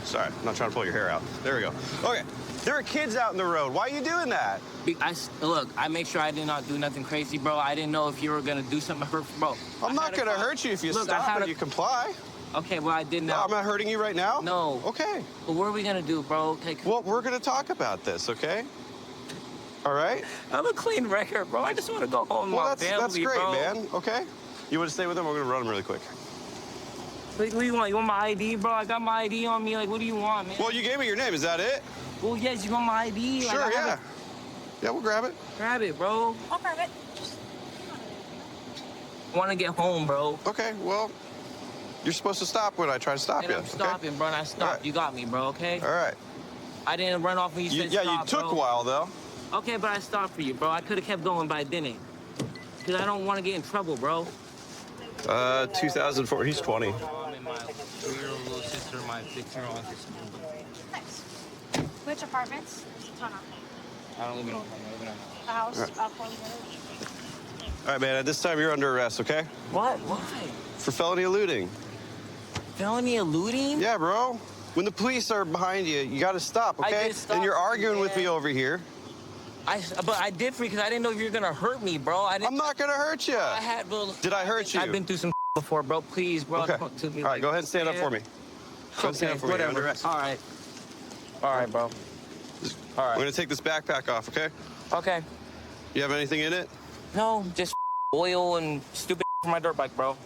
Sorry, I'm not trying to pull your hair out. There we go. Okay. There are kids out in the road. Why are you doing that? Look, I make sure I did not do nothing crazy, bro. I didn't know if you were gonna do something hurtful, bro. I'm not gonna hurt you if you stop and you comply. Okay, well, I did No, not. I'm not hurting you right now? No. Okay. But what are we gonna do, bro? Well, we're gonna talk about this, okay? All right? I'm a clean record, bro. I just want to go home. Well, with my that's family, great, bro. man. Okay? You want to stay with them? We're gonna run them really quick. Like, what do you want? You want my ID, bro? I got my ID on me. Like, what do you want, man? Well, you gave me your name. Is that it? Well, yes, you want my ID? Like, Sure, I have yeah. it. Yeah, we'll grab it. Grab it, bro. I'll grab it. I want to get home, bro. Okay, well, you're supposed to stop when I try to stop And you. I'm stopping, bro, and I stopped. right. You got me, bro, okay? All right. I didn't run off when you said Yeah, stop, you took bro. a while, though. Okay, but I stopped for you, bro. I could have kept going, but I didn't. Because I don't want to get in trouble, bro. 2004. He's 20. My 3-year-old little sister, my 6-year-old sister. Nice. Which apartments? There's a ton of them. I don't live in a home. I live in a house. The house All right. up on the All right, man, at this time, you're under arrest, okay? What? Why? For felony eluding. Felony eluding? Yeah, bro. When the police are behind you, you got to stop, I okay? did stop, and you're arguing with me man. over here. But I did for you because I didn't know if you were gonna hurt me, bro. I'm not gonna hurt you. I had, bro. Did I hurt you? I've been through some before, bro. Please, bro. Okay. Talk to me. All right, go ahead and stand up for me. Go ahead and stand up for me. You're under arrest. All right. All right, bro. All right. We're gonna take this backpack off, okay? Okay. You have anything in it? No, just oil and stupid for my dirt bike, bro.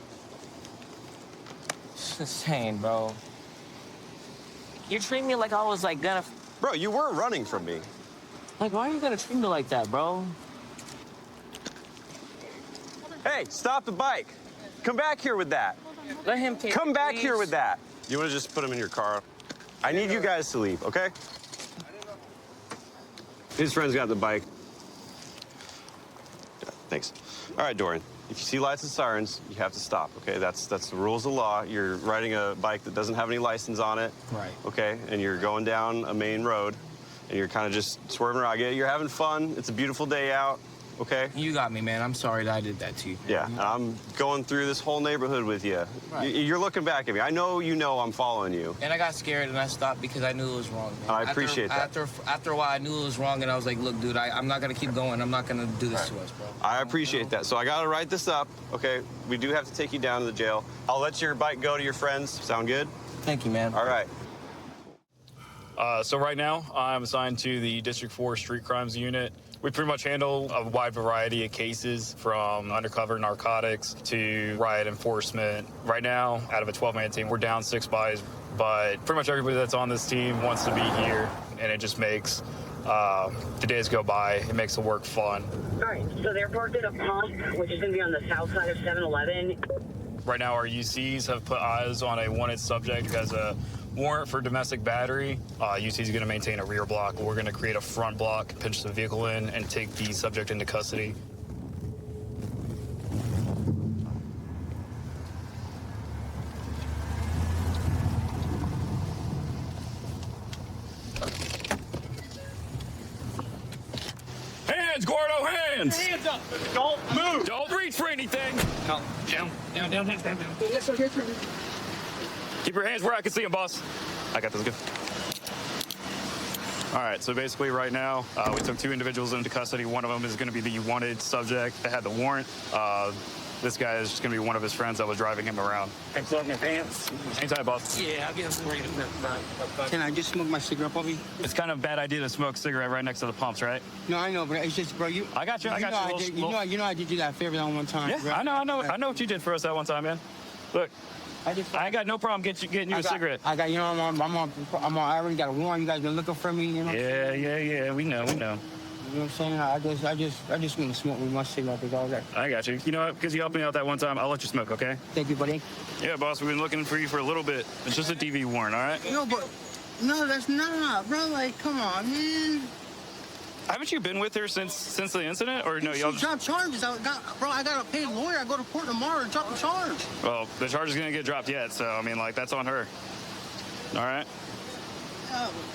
It's insane, bro. You treat me like I was like gonna. Bro, you were running from me. Like, why are you gonna treat me like that, bro? Hey, stop the bike. Come back here with that. Let him take Come it, back please. here with that. You want to just put him in your car? I need you guys to leave, okay? His friend's got the bike. Thanks. All right, Dorian. If you see lights and sirens, you have to stop, okay? That's the rules of law. You're riding a bike that doesn't have any license on it. Right. Okay? And you're going down a main road, and you're kind of just swerving around. You're having fun. It's a beautiful day out. okay? You got me, man. I'm sorry that I did that to you. Yeah, I'm going through this whole neighborhood with you. Right. You're looking back at me. I know you know I'm following you. And I got scared and I stopped because I knew it was wrong, man. I appreciate that. After a while, I knew it was wrong, and I was like, look, dude, I'm not going to keep going. I'm not going to do this to us, bro. I appreciate that. So I got to write this up, okay? We do have to take you down to the jail. I'll let your bike go to your friends. Sound good? Thank you, man. All right. So right now, I'm assigned to the District 4 Street Crimes Unit. We pretty much handle a wide variety of cases, from undercover narcotics to riot enforcement. Right now, out of a 12-man team, we're down 6 bodies, but pretty much everybody that's on this team wants to be here, and it just makes the days go by. It makes the work fun. All right, so they're parked at a pump, which is going to be on the south side of 7-Eleven. Right now, our UCs have put eyes on a wanted subject who has a warrant for domestic battery. UC is going to maintain a rear block. We're going to create a front block, pinch the vehicle in, and take the subject into custody. Hands, Gordo, hands! Hands up! Don't move! Don't reach for anything! No. Down. Yes, sir. Yes, sir. Keep your hands where I can see them, boss. I got this good. All right, so basically right now, we took 2 individuals into custody. One of them is going to be the wanted subject that had the warrant. This guy is just going to be one of his friends that was driving him around. Can I my pants? Hang tight, boss. Yeah, I'll get him ready. Can I just smoke my cigarette, Bobby? It's kind of a bad idea to smoke a cigarette right next to the pumps, right? No, I know, but it's just, bro, you... I got you. You know I did you that favor that one time. Yeah, bro. I know what you did for us that one time, man. Look, I ain't got no problem getting you a cigarette. I got, you know, I already got a warrant. You guys been looking for me, you know? Yeah, we know. You know what I'm saying? I just want to smoke with my cigarette because all that. I got you. You know what? Because you helped me out that one time, I'll let you smoke, okay? Thank you, buddy. Yeah, boss, we've been looking for you for a little bit. It's just a DV warrant, all right? No, but no, that's not, bro. Like, come on, man. Haven't you been with her since the incident, or no? She dropped charges. I got a paid lawyer. I go to court tomorrow to drop the charge. Well, the charge is gonna get dropped yet, so I mean, like, that's on her. All right.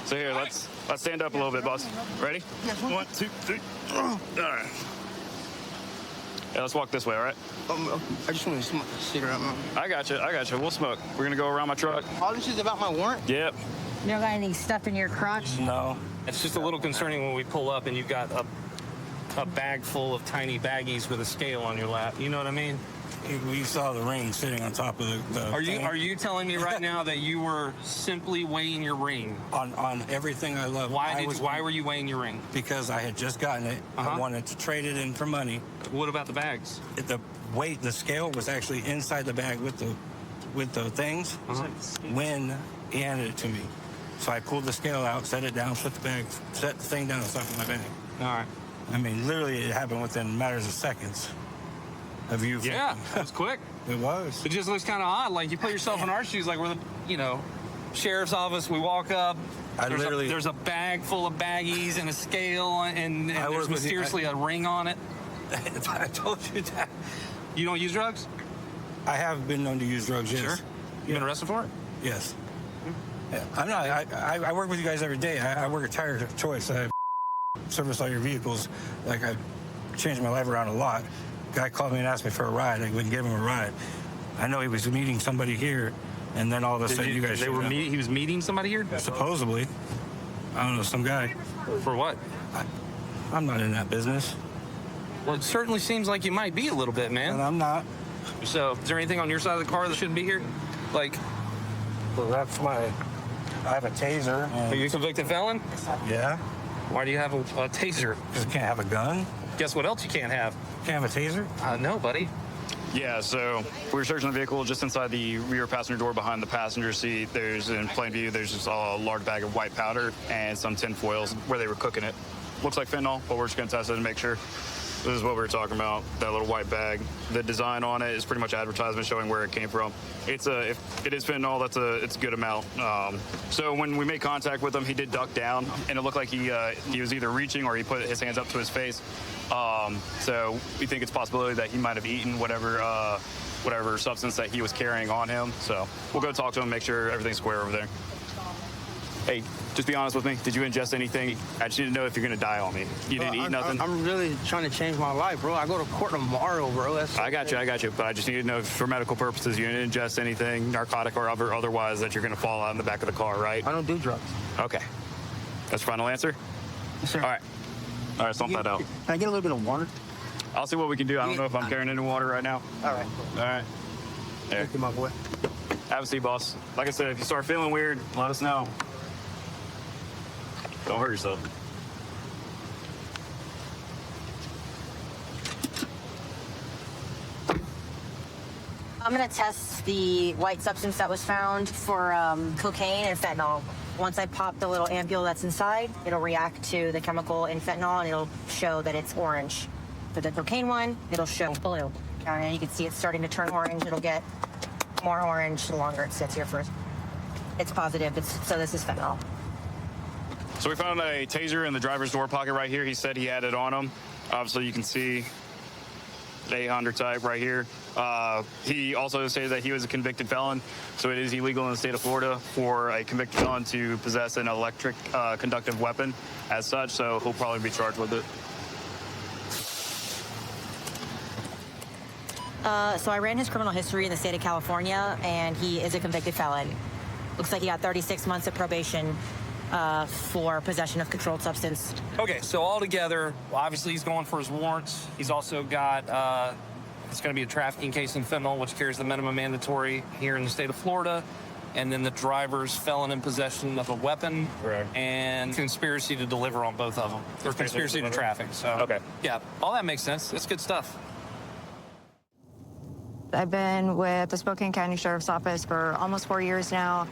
So here, let's stand up a little bit, boss. Ready? Yes. 1, 2, 3. All right. Yeah, let's walk this way, all right? I just want to smoke a cigarette, man. I got you. We'll smoke. We're gonna go around my truck. All this is about my warrant? Yep. You don't got any stuff in your crotch? No. It's just a little concerning when we pull up and you've got a bag full of tiny baggies with a scale on your lap. You know what I mean? We saw the ring sitting on top of the Are you telling me right now that you were simply weighing your ring? On everything I love. Why were you weighing your ring? Because I had just gotten it. I wanted to trade it in for money. What about the bags? The scale was actually inside the bag with the things when he handed it to me. So I pulled the scale out, set it down, set the thing down on top of my bag. All right. I mean, literally, it happened within matters of seconds. Of you. Yeah, that was quick. It was. It just looks kind of odd. Like, you put yourself in our shoes, like we're the, sheriff's office. We walk up. There's a bag full of baggies and a scale, and there's mysteriously a ring on it. I told you that. You don't use drugs? I have been known to use drugs, yes. Sure. You been arrested for it? Yes. Yeah, I'm not. I work with you guys every day. I work at Tire Choice. I service all your vehicles. Like, I've changed my life around a lot. Guy called me and asked me for a ride. I wouldn't give him a ride. I know he was meeting somebody here, and then all of a sudden you guys showed up. He was meeting somebody here? Supposedly. I don't know, some guy. For what? I'm not in that business. Well, it certainly seems like you might be a little bit, man. And I'm not. So, is there anything on your side of the car that shouldn't be here? Like... Well, that's I have a taser. Are you a convicted felon? Yeah. Why do you have a taser? Because I can't have a gun. Guess what else you can't have? Can't have a taser? No, buddy. Yeah, so we were searching the vehicle just inside the rear passenger door behind the passenger seat. In plain view, there's just a large bag of white powder and some tin foils where they were cooking it. Looks like fentanyl, but we're just gonna test it and make sure. This is what we were talking about, that little white bag. The design on it is pretty much advertisement showing where it came from. If it is fentanyl, it's a good amount. So when we made contact with him, he did duck down, and it looked like he was either reaching or he put his hands up to his face. So we think it's a possibility that he might have eaten whatever substance that he was carrying on him. So we'll go talk to him, make sure everything's square over there. Hey, just be honest with me. Did you ingest anything? I just need to know if you're gonna die on me. You didn't eat nothing? I'm really trying to change my life, bro. I go to court tomorrow, bro. I got you. But I just need to know if for medical purposes you didn't ingest anything, narcotic or otherwise, that you're gonna fall out in the back of the car, right? I don't do drugs. Okay. That's your final answer? Yes, sir. All right, stomp that out. Can I get a little bit of water? I'll see what we can do. I don't know if I'm carrying any water right now. All right. All right. There. Thank you, my boy. Have a seat, boss. Like I said, if you start feeling weird, let us know. Don't hurt yourself. I'm gonna test the white substance that was found for cocaine and fentanyl. Once I pop the little ampule that's inside, it'll react to the chemical in fentanyl and it'll show that it's orange. For the cocaine one, it'll show blue. And you can see it's starting to turn orange. It'll get more orange the longer it sits here first. It's positive, so this is fentanyl. So we found a taser in the driver's door pocket right here. He said he had it on him. Obviously, you can see the 800 type right here. He also stated that he was a convicted felon, so it is illegal in the state of Florida for a convicted felon to possess an electric conductive weapon as such, so he'll probably be charged with it. So I ran his criminal history in the state of California, and he is a convicted felon. Looks like he got 36 months of probation for possession of controlled substance. Okay, so altogether, obviously he's going for his warrants. He's also got, it's going to be a trafficking case in fentanyl, which carries the minimum mandatory here in the state of Florida. And then the driver's felon in possession of a weapon. Correct. And conspiracy to deliver on both of them. Or conspiracy to traffic. So, okay. Yeah, all that makes sense. It's good stuff. I've been with the Spokane County Sheriff's Office for almost 4 years now.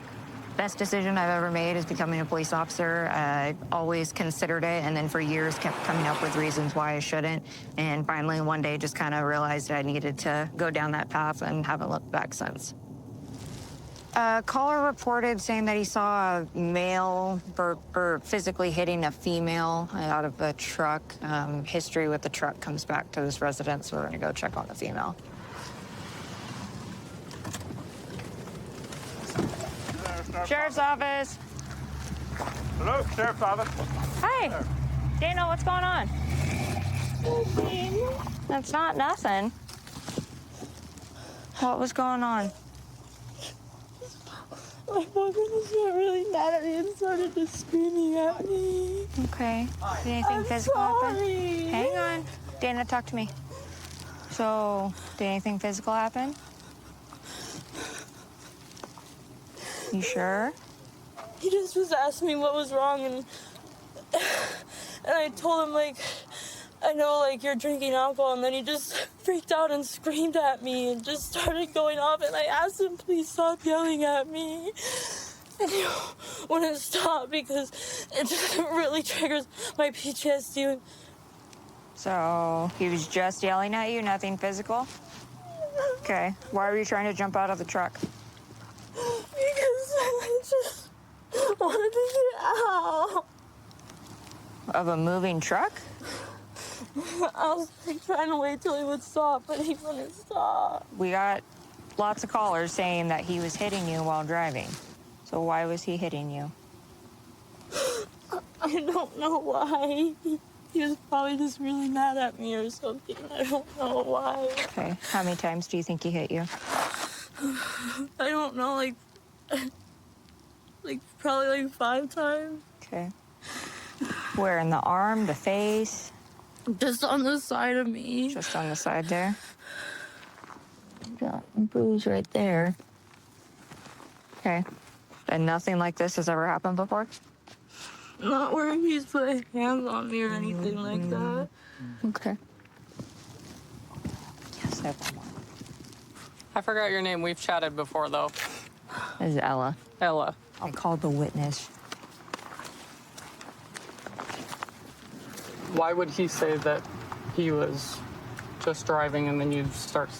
Best decision I've ever made is becoming a police officer. I always considered it, and then for years kept coming up with reasons why I shouldn't. And finally, one day, just kind of realized I needed to go down that path and haven't looked back since. A caller reported saying that he saw a male or physically hitting a female out of a truck. History with the truck comes back to this residence, so we're gonna go check on the female. Sheriff's Office. Hello, Sheriff's Office. Hi. Dana, what's going on? That's not nothing. What was going on? My boyfriend just got really mad at me and started just screaming at me. Okay. Did anything physical happen? Hang on. Dana, talk to me. So, did anything physical happen? You sure? He just was asking me what was wrong, and I told him, like, I know, like, you're drinking alcohol, and then he just freaked out and screamed at me and just started going off, and I asked him, please stop yelling at me. And he wouldn't stop because it just really triggers my PTSD. So, he was just yelling at you, nothing physical? Okay. Why were you trying to jump out of the truck? Because I just wanted to get out. Of a moving truck? I was like, trying to wait till he would stop, but he wouldn't stop. We got lots of callers saying that he was hitting you while driving. So why was he hitting you? I don't know why. He was probably just really mad at me or something. I don't know why. Okay. How many times do you think he hit you? I don't know, like probably like 5 times. Okay. Where, in the arm, the face? Just on the side of me. Just on the side there? Got a bruise right there. Okay. And nothing like this has ever happened before? Not where he's put hands on me or anything like that. Okay. Yes, I have one more. I forgot your name. We've chatted before, though. This is Ella. Ella. I called the witness. Why would he say that he was just driving and then you start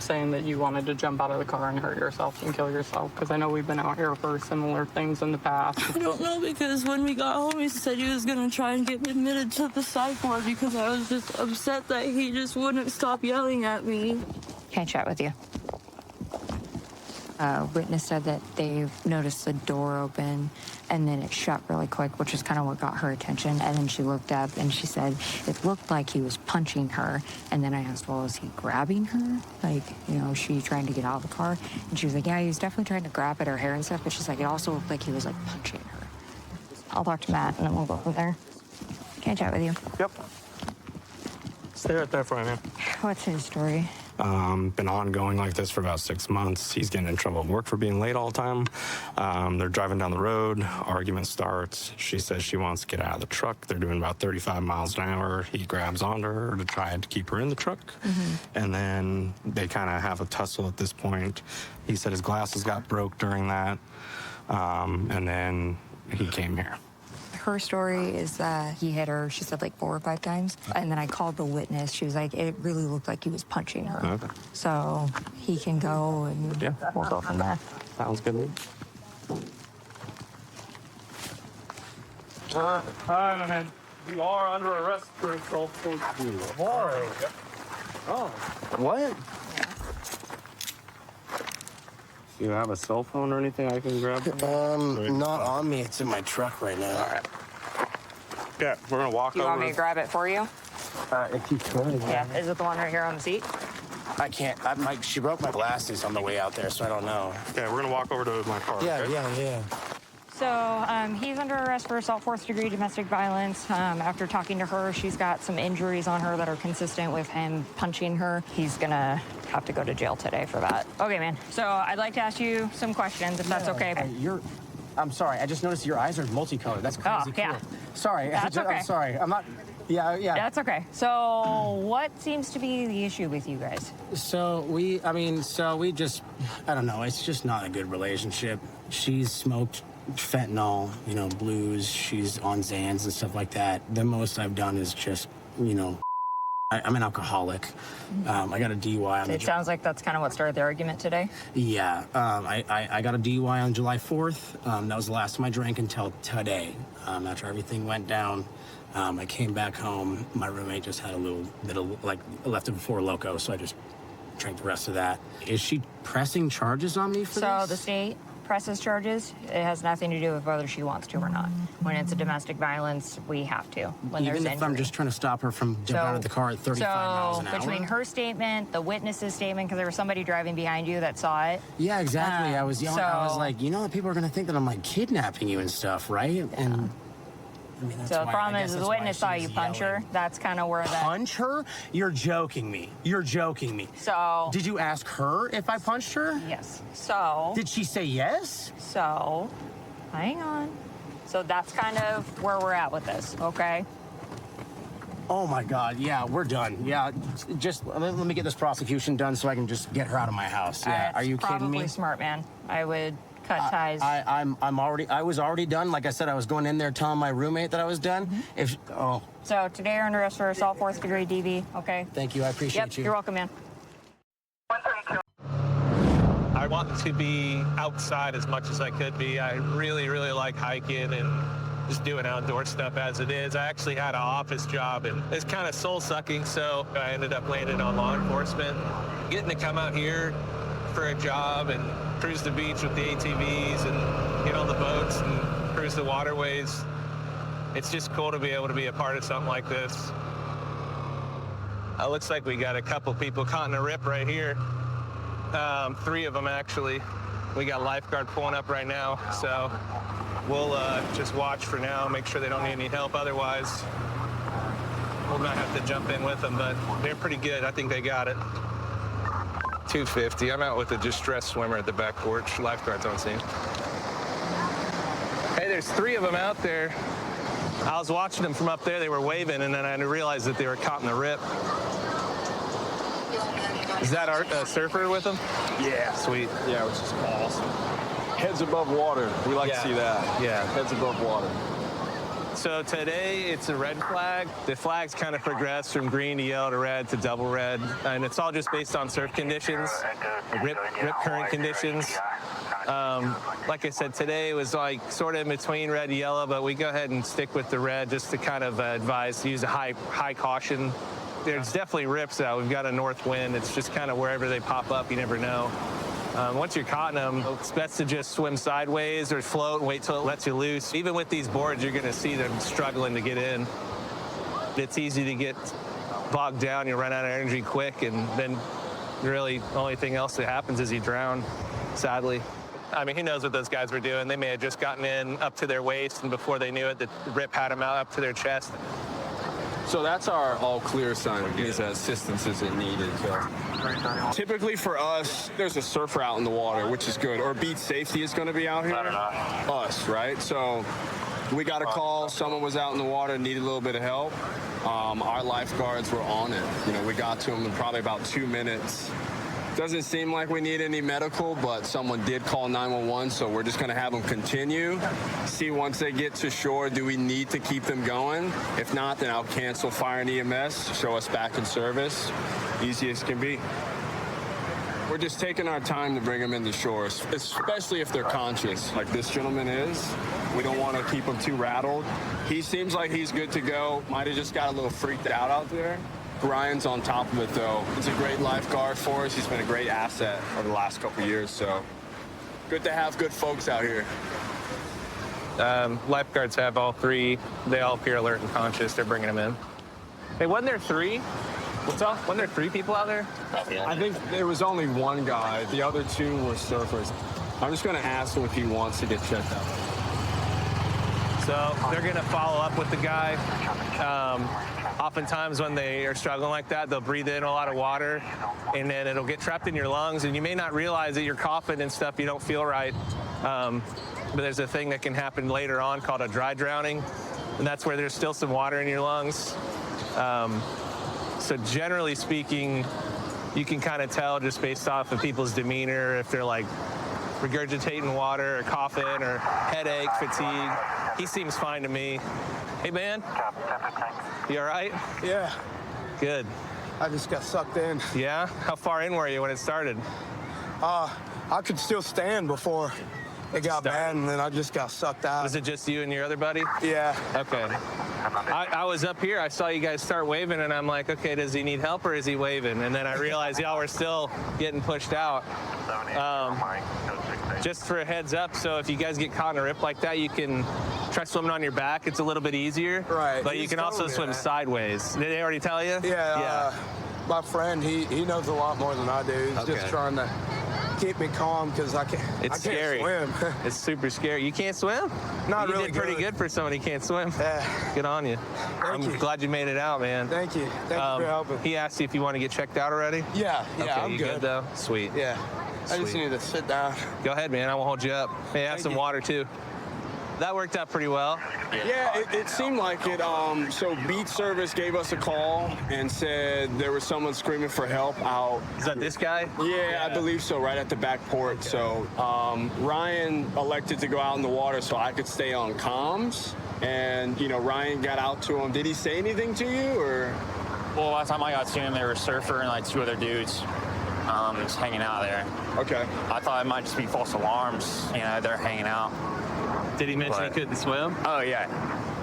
saying that you wanted to jump out of the car and hurt yourself and kill yourself? Because I know we've been out here for similar things in the past. I don't know, because when we got home, he said he was going to try and get me admitted to the psych ward because I was just upset that he just wouldn't stop yelling at me. Can't chat with you. Witness said that they noticed the door open and then it shut really quick, which is kind of what got her attention. And then she looked up and she said it looked like he was punching her. And then I asked, well, is he grabbing her? Like, you know, is she trying to get out of the car? And she was like, yeah, he was definitely trying to grab at her hair and stuff. But she's like, it also looked like he was like punching her. I'll talk to Matt and then we'll go from there. Can I chat with you? Yep. Stay right there for me, man. What's his story? Been ongoing like this for about 6 months. He's getting in trouble at work for being late all the time. They're driving down the road. Argument starts. She says she wants to get out of the truck. They're doing about 35 miles an hour. He grabs onto her to try to keep her in the truck. And then they kind of have a tussle at this point. He said his glasses got broke during that. And then he came here. Her story is that he hit her, she said, like 4 or 5 times. And then I called the witness. She was like, it really looked like he was punching her. Okay. So he can go and we'll go from there. Sounds good. Hi, man. You are under arrest for assault. Why? Oh, what? You have a cell phone or anything I can grab? Not on me. It's in my truck right now. All right. Yeah, we're gonna walk You over. want me to grab it for you? If you could. Yeah. Is it the one right here on the seat? I can't. She broke my glasses on the way out there, so I don't know. Okay, we're gonna walk over to my car. Yeah, okay? yeah. So he's under arrest for assault, 4th-degree domestic violence. After talking to her, she's got some injuries on her that are consistent with him punching her. He's gonna have to go to jail today for that. Okay, man. So I'd like to ask you some questions, if that's okay. I'm sorry. I just noticed your eyes are multicolored. That's crazy cool. Yeah. Sorry. That's okay. I'm sorry. I'm not. Yeah. That's okay. So what seems to be the issue with you guys? So we just, I don't know. It's just not a good relationship. She's smoked fentanyl, blues. She's on Xans and stuff like that. The most I've done is just, I'm an alcoholic. I got a DUI. It sounds like that's kind of what started the argument today. Yeah. I got a DUI on July 4th. That was the last time I drank until today. After everything went down, I came back home. My roommate just had a little bit of, left it before Loco, so I just drank the rest of that. Is she pressing charges on me for this? So the state presses charges. It has nothing to do with whether she wants to or not. When it's a domestic violence, we have to. When Even there's if I'm just trying to stop her from jumping out of the car at 35 miles an hour? Between her statement, the witness's statement, because there was somebody driving behind you that saw it. Yeah, exactly. I was like, people are going to think that I'm like kidnapping you and stuff, right? And that's so the why- problem I is guess the that's why witness she saw was you punch her. That's kind of where that. Punch her? You're joking me. So. Did you ask her if I punched her? Yes. So. Did she say yes? So. Hang on. So that's kind of where we're at with this, okay? Oh my God, yeah, we're done. Yeah, just let me get this prosecution done so I can just get her out of my house. Yeah, are you kidding me? Probably smart, man. I would cut ties. I was already done. Like I said, I was going in there telling my roommate that I was done. So today you're under arrest for assault, 4th-degree DV, okay? Thank you, I appreciate you. You're welcome, man. I want to be outside as much as I could be. I really, really like hiking and just doing outdoor stuff as it is. I actually had an office job and it's kind of soul-sucking, so I ended up landing on law enforcement. Getting to come out here for a job and cruise the beach with the ATVs and get on the boats and cruise the waterways. It's just cool to be able to be a part of something like this. It looks like we got a couple people caught in a rip right here. 3 of them, actually. We got a lifeguard pulling up right now, so we'll just watch for now, make sure they don't need any help. Otherwise, we'll not have to jump in with them, but they're pretty good. I think they got it. 250. I'm out with a distressed swimmer at the back porch. Lifeguard's on scene. Hey, there's 3 of them out there. I was watching them from up there. They were waving, and then I realized that they were caught in the rip. Is that our surfer with them? Yeah. Sweet. Yeah, which is awesome. Heads above water. We like to see that. Yeah. Heads above water. So today it's a red flag. The flags kind of progress from green to yellow to red to double red, and it's all just based on surf conditions, rip current conditions. Like I said, today was like sort of in between red and yellow, but we go ahead and stick with the red just to kind of advise to use a high caution. There's definitely rips out. We've got a north wind. It's just kind of wherever they pop up, you never know. Once you're caught in them, it's best to just swim sideways or float and wait till it lets you loose. Even with these boards, you're going to see them struggling to get in. It's easy to get bogged down. You run out of energy quick, and then really the only thing else that happens is you drown, sadly. I mean, who knows what those guys were doing? They may have just gotten in up to their waist, and before they knew it, the rip had them out up to their chest. So that's our all clear sign. Is assistance isn't needed. So typically for us, there's a surfer out in the water, which is good. Or beach safety is going to be out here. Us, right? So we got a call. Someone was out in the water, needed a little bit of help. Our lifeguards were on it. You know, we got to them in probably about 2 minutes. Doesn't seem like we need any medical, but someone did call 911, so we're just going to have them continue. See once they get to shore, do we need to keep them going? If not, then I'll cancel fire and EMS, show us back in service. Easy as can be. We're just taking our time to bring them into shore, especially if they're conscious, like this gentleman is. We don't want to keep them too rattled. He seems like he's good to go. Might have just got a little freaked out there. Ryan's on top of it, though. He's a great lifeguard for us. He's been a great asset over the last couple of years, so good to have good folks out here. Lifeguards have all three. They all appear alert and conscious. They're bringing them in. Hey, wasn't there three? What's up? Wasn't there 3 people out there? I think there was only one guy. The other 2 were surfers. I'm just going to ask him if he wants to get checked out. So they're going to follow up with the guy. Oftentimes when they are struggling like that, they'll breathe in a lot of water, and then it'll get trapped in your lungs, and you may not realize that you're coughing and stuff, you don't feel right. But there's a thing that can happen later on called a dry drowning, and that's where there's still some water in your lungs. So generally speaking, you can kind of tell just based off of people's demeanor if they're like regurgitating water or coughing or headache, fatigue. He seems fine to me. Hey, man. You all right? Yeah. Good. I just got sucked in. Yeah? How far in were you when it started? I could still stand before it got bad, and then I just got sucked out. Was it just you and your other buddy? Yeah. Okay. I was up here. I saw you guys start waving, and I'm like, okay, does he need help or is he waving? And then I realized y'all were still getting pushed out. Just for a heads up, so if you guys get caught in a rip like that, you can try swimming on your back. It's a little bit easier. Right. But you can also swim sideways. Did they already tell you? Yeah. My friend, he knows a lot more than I do. He's just trying to keep me calm because I can't scary. swim. It's super scary. You can't swim? Not you really did pretty good for somebody who can't swim. Yeah. Good on you. Thank you. Glad you made it out, man. Thank you. Thank you for helping. He asked you if you want to get checked out already? Yeah, Okay, I'm you good. though? Sweet. Yeah. I just need to sit down. Go ahead, man. I won't hold you up. Hey, have some water, too. That worked out pretty well. Yeah, it seemed like it. So beach service gave us a call and said there was someone screaming for help out. Is that this guy? Yeah, I believe so, right at the back port. Okay. So Ryan elected to go out in the water so I could stay on comms. And, you know, Ryan got out to him. Did he say anything to you, or? Well, last time I got to him, there was a surfer and like 2 other dudes just hanging out there. Okay. I thought it might just be false alarms. You know, they're hanging out. Did he mention he couldn't swim? Oh, yeah.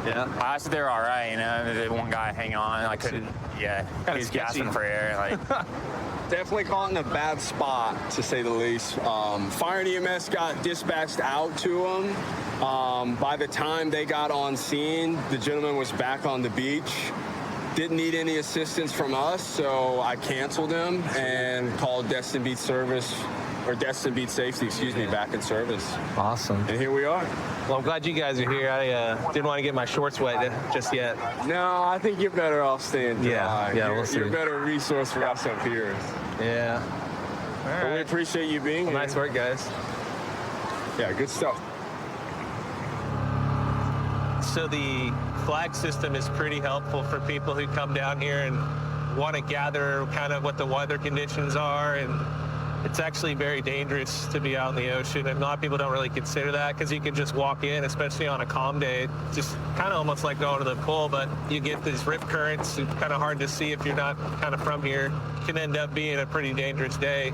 Yeah. I asked if they were all right, you know. The one guy hanging on, I couldn't. Yeah. He was gasping for air. Like. Definitely caught in a bad spot, to say the least. Fire and EMS got dispatched out to him. By the time they got on scene, the gentleman was back on the beach. Didn't need any assistance from us, so I canceled him and called Destin Beach Service, or Destin Beach Safety, excuse me, back in service. Awesome. And here we are. Well, I'm glad you guys are here. I didn't want to get my shorts wet just yet. No, I think you're better off staying dry. Yeah, we'll see. You're a better resource for us up here. Yeah. All right. Well, we appreciate you being here. Nice work, guys. Yeah, good stuff. So the flag system is pretty helpful for people who come down here and want to gather kind of what the weather conditions are, and it's actually very dangerous to be out in the ocean, and a lot of people don't really consider that because you can just walk in, especially on a calm day, just kind of almost like going to the pool, but you get these rip currents. It's kind of hard to see if you're not kind of from here. It can end up being a pretty dangerous day.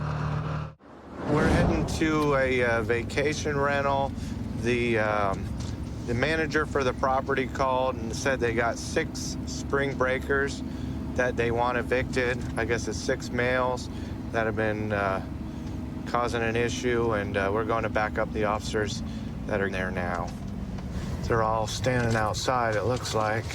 We're heading to a vacation rental. The manager for the property called and said they got 6 spring breakers that they want evicted. I guess it's 6 males that have been causing an issue, and we're going to back up the officers that are there now. They're all standing outside, it looks like.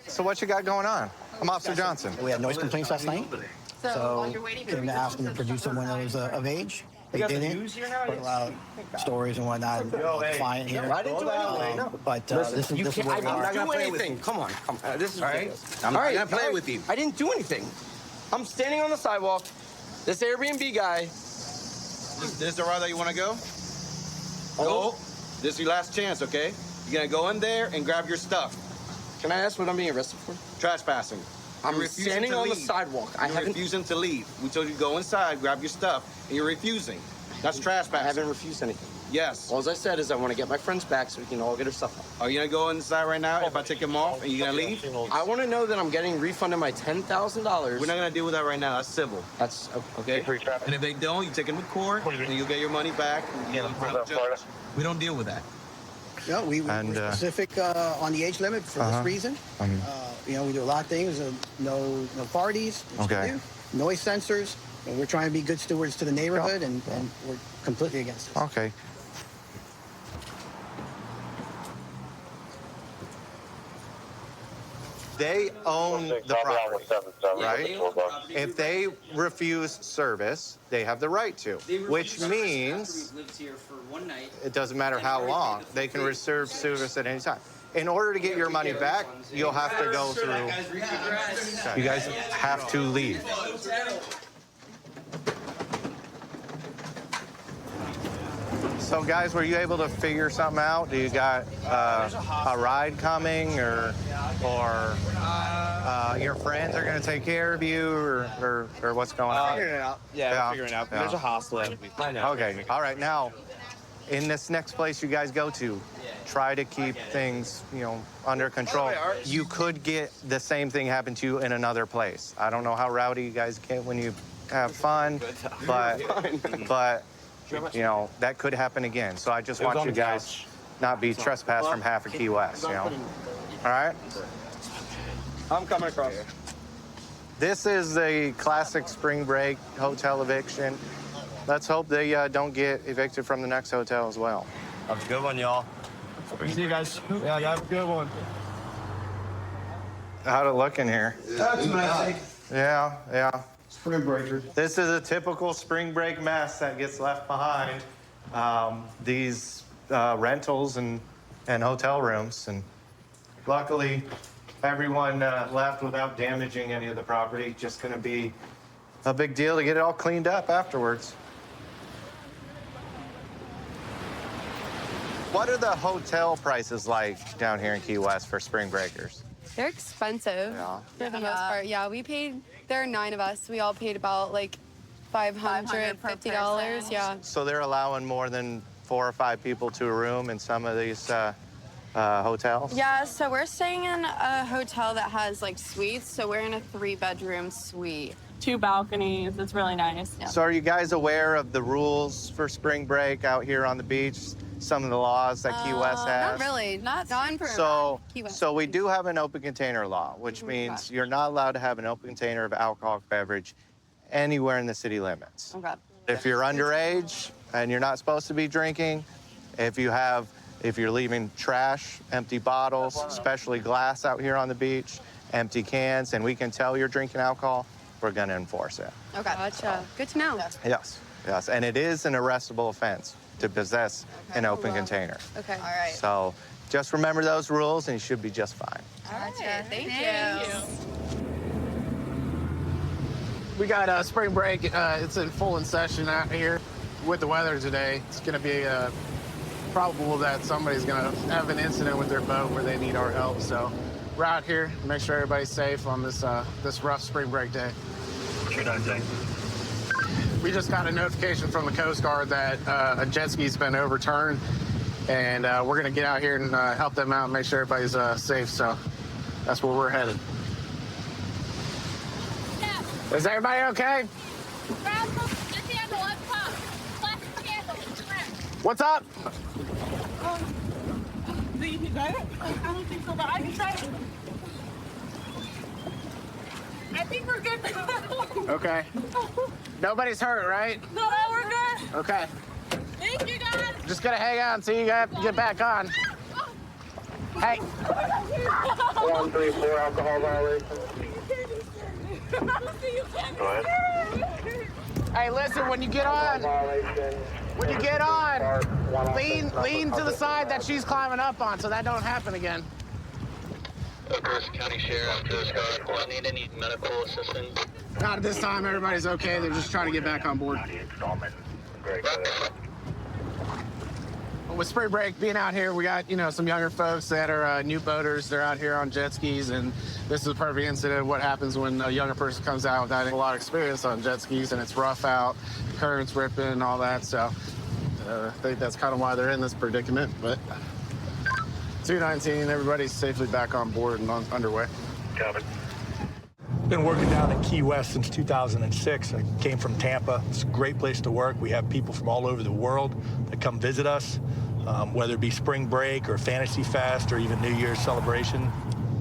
So what you got going on? I'm Officer Johnson. We had noise complaints last night. So came to ask them to produce them when I was of age. They didn't. Put loud stories and whatnot. Client here. I didn't do anything. But this is where we I'm are. not gonna play anything. Come on. This is ridiculous. I'm not gonna play with you. I didn't do anything. I'm standing on the sidewalk. This Airbnb guy. This is the route that you want to go? Go. This is your last chance, okay? You're gonna go in there and grab your stuff. Can I ask what I'm being arrested for? Trespassing. I'm refusing standing to on the leave. sidewalk. You're refusing to leave. We told you to go inside, grab your stuff, and you're refusing. That's trespassing. I haven't refused anything. Yes. All I said is I want to get my friends back so we can all get our stuff off. Are you gonna go inside right now? If I take them off, are you gonna leave? I want to know that I'm getting refunded my $10,000. We're not gonna deal with that right now. That's civil. That's okay. And if they don't, you take them to court, and you'll get your money back. We don't deal with that. No, we're specific on the age limit for this reason. You know, we do a lot of things. No parties. Okay. Noise sensors. And we're trying to be good stewards to the neighborhood, and we're completely against this. Okay. They own the property, right? If they refuse service, they have the right to, which means it doesn't matter how long, they can reserve service at any time. In order to get your money back, you'll have to go through. You guys have to leave. So guys, were you able to figure something out? Do you got a ride coming, or your friends are going to take care of you, or what's going on? Figuring it out. Yeah, we're figuring it out. There's a hostel. Okay, all right. Now, in this next place you guys go to, try to keep things, under control. You could get the same thing happen to you in another place. I don't know how rowdy you guys get when you have fun, but that could happen again. So I just want you guys not be trespassed from half of Key West, All right? I'm coming across. This is the classic spring break hotel eviction. Let's hope they don't get evicted from the next hotel as well. Have a good one, y'all. See you guys. Yeah, have a good one. How'd it look in here? That's messy. Yeah. Spring breakers. This is a typical spring break mess that gets left behind. These rentals and hotel rooms. And luckily, everyone left without damaging any of the property. Just going to be a big deal to get it all cleaned up afterwards. What are the hotel prices like down here in Key West for spring breakers? They're expensive for the most part. Yeah, there are 9 of us. We all paid about like $550. Yeah. So they're allowing more than 4 or 5 people to a room in some of these hotels? Yeah, so we're staying in a hotel that has like suites. So we're in a 3-bedroom suite. 2 balconies. It's really nice. Yeah. So are you guys aware of the rules for spring break out here on the beach? Some of the laws that Key West has? Not really. Not for Key West. So we do have an open container law, which means you're not allowed to have an open container of alcoholic beverage anywhere in the city limits. Okay. If you're underage and you're not supposed to be drinking, if you're leaving trash, empty bottles, especially glass out here on the beach, empty cans, and we can tell you're drinking alcohol, we're going to enforce it. Okay. Gotcha. Good to know. Yes. And it is an arrestable offense to possess an open container. Okay. All right. So just remember those rules and you should be just fine. Gotcha. Thank you. We got spring break. It's in full session out here. With the weather today, it's going to be probable that somebody's going to have an incident with their boat where they need our help. So we're out here to make sure everybody's safe on this rough spring break day. We just got a notification from the Coast Guard that a jet ski's been overturned, and we're going to get out here and help them out and make sure everybody's safe. So that's where we're headed. Is everybody okay? What's up? Do you drive it? I don't think so, but I can try it. I think we're good. Okay. Nobody's hurt, right? No, we're good. Okay. Thank you, guys. Just gonna hang out until you get back on. Hey. 134 alcohol violation. Hey, listen, when you get on, lean to the side that she's climbing up on so that don't happen again. Oakers County Sheriff, Coast Guard, do I need any medical assistance? Not at this time, everybody's okay. They're just trying to get back on board. With spring break being out here, we got, some younger folks that are new boaters. They're out here on jet skis, and this is a perfect incident of what happens when a younger person comes out without a lot of experience on jet skis, and it's rough out, currents ripping and all that. So I think that's kind of why they're in this predicament. But 219, everybody's safely back on board and underway. Covered. Been working down in Key West since 2006. I came from Tampa. It's a great place to work. We have people from all over the world that come visit us, whether it be spring break or Fantasy Fest or even New Year's celebration.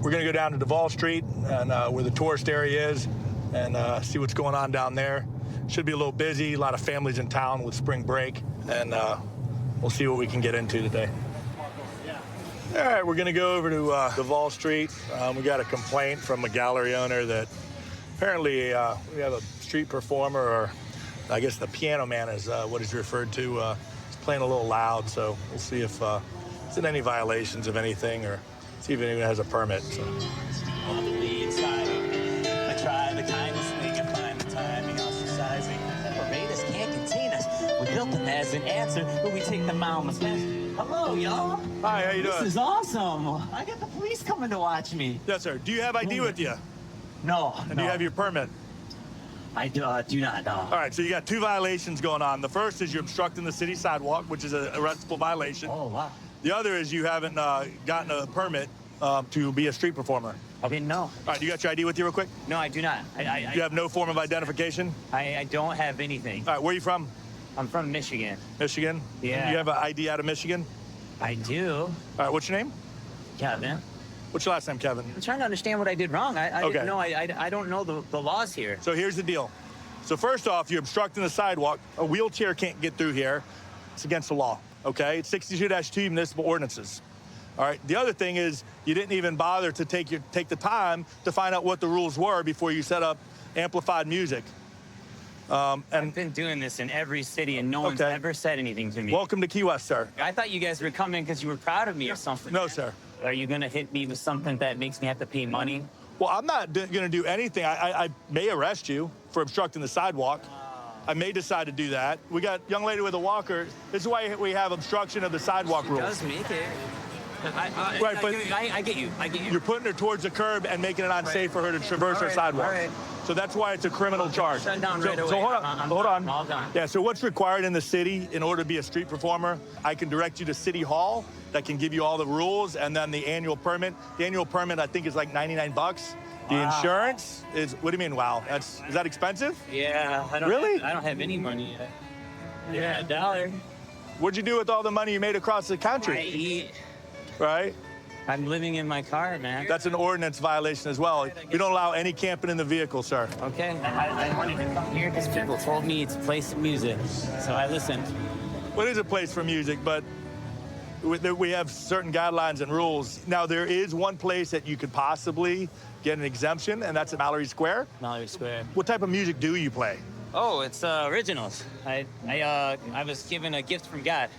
We're going to go down to Duval Street and where the tourist area is and see what's going on down there. Should be a little busy, a lot of families in town with spring break, and we'll see what we can get into today. All right, we're going to go over to Duval Street. We got a complaint from a gallery owner that apparently we have a street performer, or I guess the piano man is what he's referred to. He's playing a little loud, so we'll see if it's in any violations of anything, or see if anyone has a permit. So. On the lead side, I try the kindest thing and find the timing, ostracizing. Barbados can't contain us. We built them as an answer, but we take them out. Hello, y'all. Hi, how you doing? This is awesome. I got the police coming to watch me. Yes, sir. Do you have ID with you? No. And do you have your permit? I do not, no. All right, so you got two violations going on. The first is you're obstructing the city sidewalk, which is an arrestable violation. Oh, wow. The other is you haven't gotten a permit to be a street performer. Okay, no. All right, you got your ID with you real quick? No, I do not. You have no form of identification? I don't have anything. All right, where are you from? I'm from Michigan. Michigan? Yeah. You have an ID out of Michigan? I do. All right, what's your name? Kevin. What's your last name, Kevin? I'm trying to understand what I did wrong. I Okay. didn't know. I don't know the laws here. So here's the deal. So first off, you're obstructing the sidewalk. A wheelchair can't get through here. It's against the law, okay? It's 62-2 municipal ordinances. All right, the other thing is you didn't even bother to take the time to find out what the rules were before you set up amplified music. I've been doing this in every city, and no one's ever said anything to me. Welcome to Key West, sir. I thought you guys were coming because you were proud of me or something. No, sir. Are you going to hit me with something that makes me have to pay money? Well, I'm not going to do anything. I may arrest you for obstructing the sidewalk. I may decide to do that. We got a young lady with a walker. This is why we have obstruction of the sidewalk rules. Does make it. Right, but I get you. You're putting her towards the curb and making it unsafe for her to traverse her sidewalk. All right. So that's why it's a criminal charge. Shut down right away. So hold on. I'm all done. Yeah, so what's required in the city in order to be a street performer? I can direct you to City Hall that can give you all the rules, and then the annual permit. The annual permit, I think, is like $99. The insurance is, what do you mean, wow? Is that expensive? Yeah. I don't have any money yet. Yeah, $1. What'd you do with all the money you made across the country? I eat. Right? I'm living in my car, man. That's an ordinance violation as well. We don't allow any camping in the vehicle, sir. Okay. I wanted to come here because people told me it's a place of music, so I listened. Well, it is a place for music, but we have certain guidelines and rules. Now, there is one place that you could possibly get an exemption, and that's at Mallory Square. Mallory Square. What type of music do you play? Oh, it's originals. I was given a gift from God.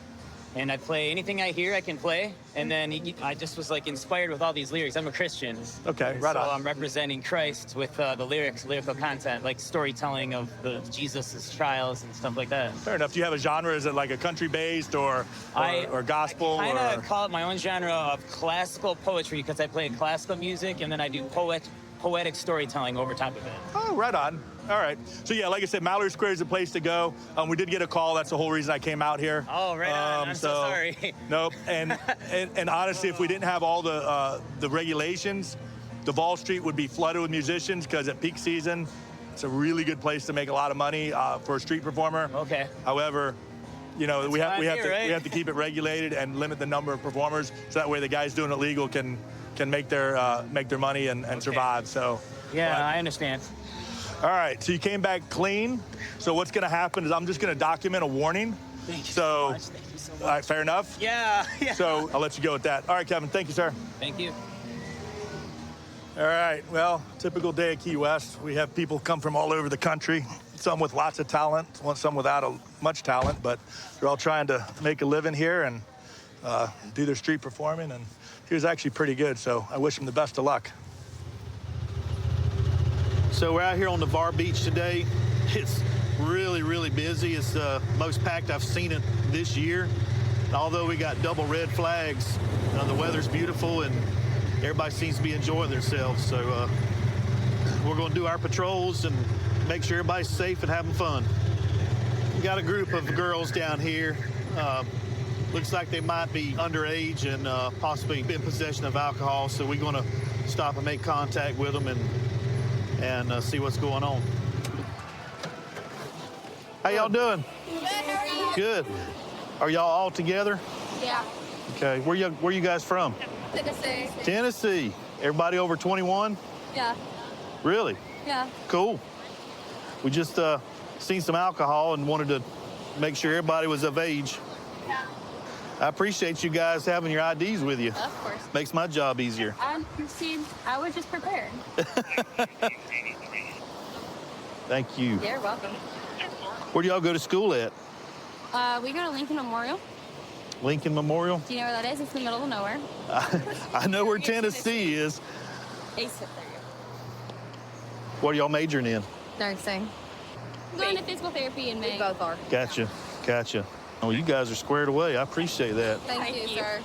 And I play anything I hear, I can play. And then I just was like inspired with all these lyrics. I'm a Christian. Okay, right on. So I'm representing Christ with the lyrical content, like storytelling of Jesus' trials and stuff like that. Fair enough. Do you have a genre? Is it like a country-based or gospel? I kind of call it my own genre of classical poetry because I play classical music and then I do poetic storytelling over top of it. Oh, right on. All right. So, yeah, like I said, Mallory Square is a place to go. We did get a call. That's the whole reason I came out here. Oh, right on. I'm so sorry. Nope. And honestly, if we didn't have all the regulations, Duval Street would be flooded with musicians because at peak season, it's a really good place to make a lot of money for a street performer. Okay. However, we have to keep it regulated and limit the number of performers so that way the guys doing it legal can make their money and survive. So Yeah, I understand. All right, so you came back clean. So what's going to happen is I'm just going to document a warning. Thank you so much. Thank you so much. All right, fair enough? Yeah. So I'll let you go with that. All right, Kevin, thank you, sir. Thank you. All right, well, typical day at Key West. We have people come from all over the country, some with lots of talent, some without much talent, but they're all trying to make a living here and do their street performing, and he was actually pretty good, so I wish him the best of luck. So we're out here on Navarre Beach today. It's really, really busy. It's the most packed I've seen it this year. Although we got double red flags, the weather's beautiful and everybody seems to be enjoying themselves. So we're going to do our patrols and make sure everybody's safe and having fun. We got a group of girls down here. Looks like they might be underage and possibly in possession of alcohol. So we're going to stop and make contact with them and see what's going on. How y'all doing? Good, how are you? Good. Are y'all all together? Yeah. Okay. Where you guys from? Tennessee. Tennessee. Everybody over 21? Yeah. Really? Yeah. Cool. We just seen some alcohol and wanted to make sure everybody was of age. Yeah. I appreciate you guys having your IDs with you. Of course. Makes my job easier. I was just prepared. Thank you. You're welcome. Where do y'all go to school at? We go to Lincoln Memorial. Lincoln Memorial? Do you know where that is? It's in the middle of nowhere. I know where Tennessee is. ASIP there. What are y'all majoring in? Nursing. I'm going to physical therapy in May. We both are. Gotcha. Oh, you guys are squared away. I appreciate that. Thank you, sir.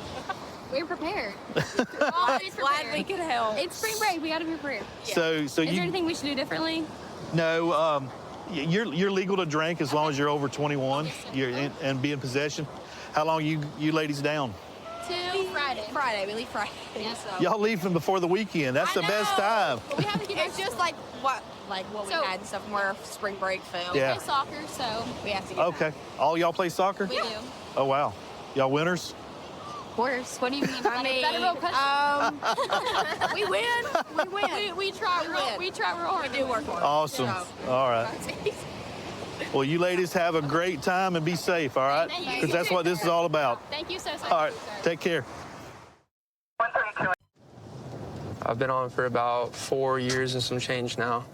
We're prepared. We're always glad we could help. It's spring break. We got to be prepared. Yeah. So is there anything we should do differently? No. You're legal to drink as long as you're over 21 and be in possession. How long you ladies down? Till Friday. Friday. We leave Friday. Yeah, so. Y'all leaving before the weekend. That's the best time. But we have to get it's just like what we had and stuff from where spring break fell. Yeah. We play soccer, so we have to get Okay. back. All y'all play soccer? We do. Oh, wow. Y'all winners? Of course. What do you mean? Is that a real question? We win. We win. We try real hard. We do work hard. Awesome. All right. Well, you ladies have a great time and be safe, all right? Because that's what this is all about. Thank you so much. All right. Take care. I've been on for about 4 years and some change now.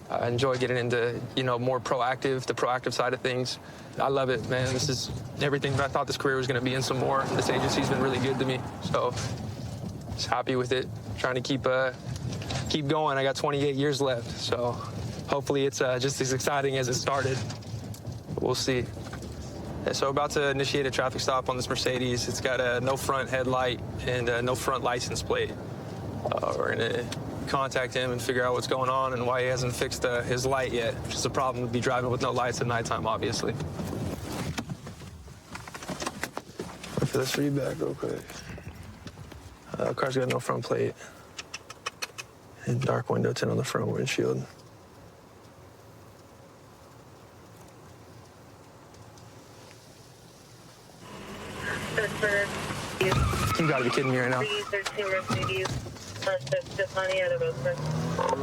I enjoy getting into, more the proactive side of things. I love it, man. This is everything that I thought this career was going to be and some more. This agency's been really good to me, so just happy with it. Trying to keep going. I got 28 years left, so hopefully it's just as exciting as it started. We'll see. So about to initiate a traffic stop on this Mercedes. It's got a no front headlight and no front license plate. We're gonna contact him and figure out what's going on and why he hasn't fixed his light yet, which is a problem to be driving with no lights at nighttime, obviously. Wait for this read back real quick. Car's got no front plate and dark window tint on the front windshield. You gotta be kidding me right now.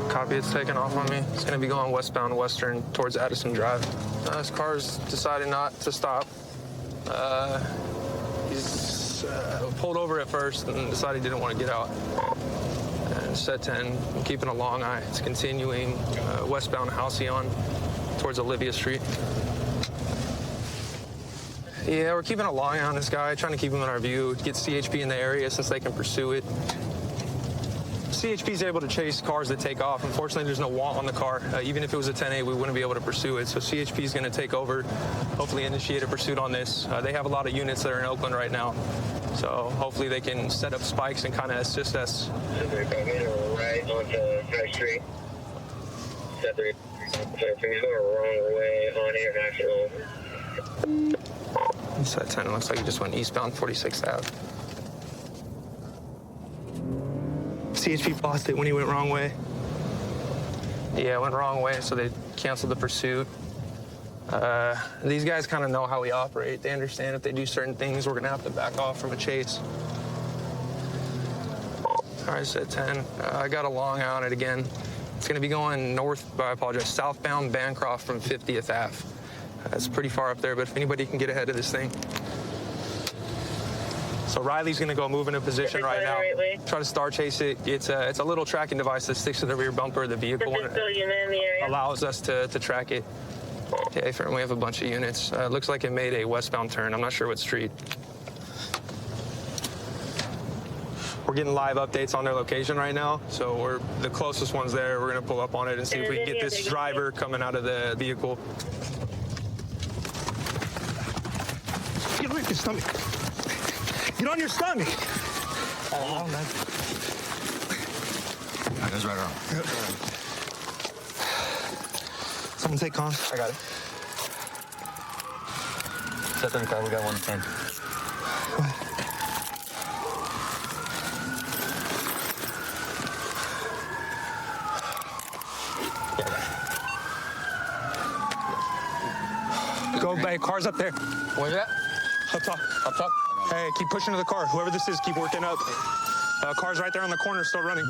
Copy, it's taking off on me. It's gonna be going westbound Western towards Addison Drive. This car's decided not to stop. He's pulled over at first and decided he didn't want to get out. And set 10, I'm keeping a long eye. It's continuing westbound Halcyon towards Olivia Street. Yeah, we're keeping a long eye on this guy, trying to keep him in our view, get CHP in the area since they can pursue it. CHP's able to chase cars that take off. Unfortunately, there's no want on the car. Even if it was a 10A, we wouldn't be able to pursue it. So CHP's going to take over, hopefully initiate a pursuit on this. They have a lot of units that are in Oakland right now. So hopefully they can set up spikes and kind of assist us. Right onto High Street. 7 going wrong way on International. Set 10, it looks like he just went eastbound 46th Ave. CHP lost it when he went wrong way. Yeah, went wrong way, so they canceled the pursuit. These guys kind of know how we operate. They understand if they do certain things, we're going to have to back off from a chase. All right, set 10. I got a long eye on it again. It's going to be going southbound Bancroft from 50th Ave. It's pretty far up there, but if anybody can get ahead of this thing. So Riley's going to go move into position right now. Try to star chase it. It's a little tracking device that sticks to the rear bumper of the vehicle. And it allows us to track it. Okay, we have a bunch of units. Looks like it made a westbound turn. I'm not sure what street. We're getting live updates on their location right now, so we're the closest ones there. We're going to pull up on it and see if we can get this driver coming out of the vehicle. Get on your stomach. Get on your stomach. Oh, man. That goes right around. Yep. Someone take comms. I got it. Set in the car. We got 110. Go, babe. Car's up there. Where's that? Up top. Up top? Hey, keep pushing to the car. Whoever this is, keep working up. Car's right there on the corner, still running.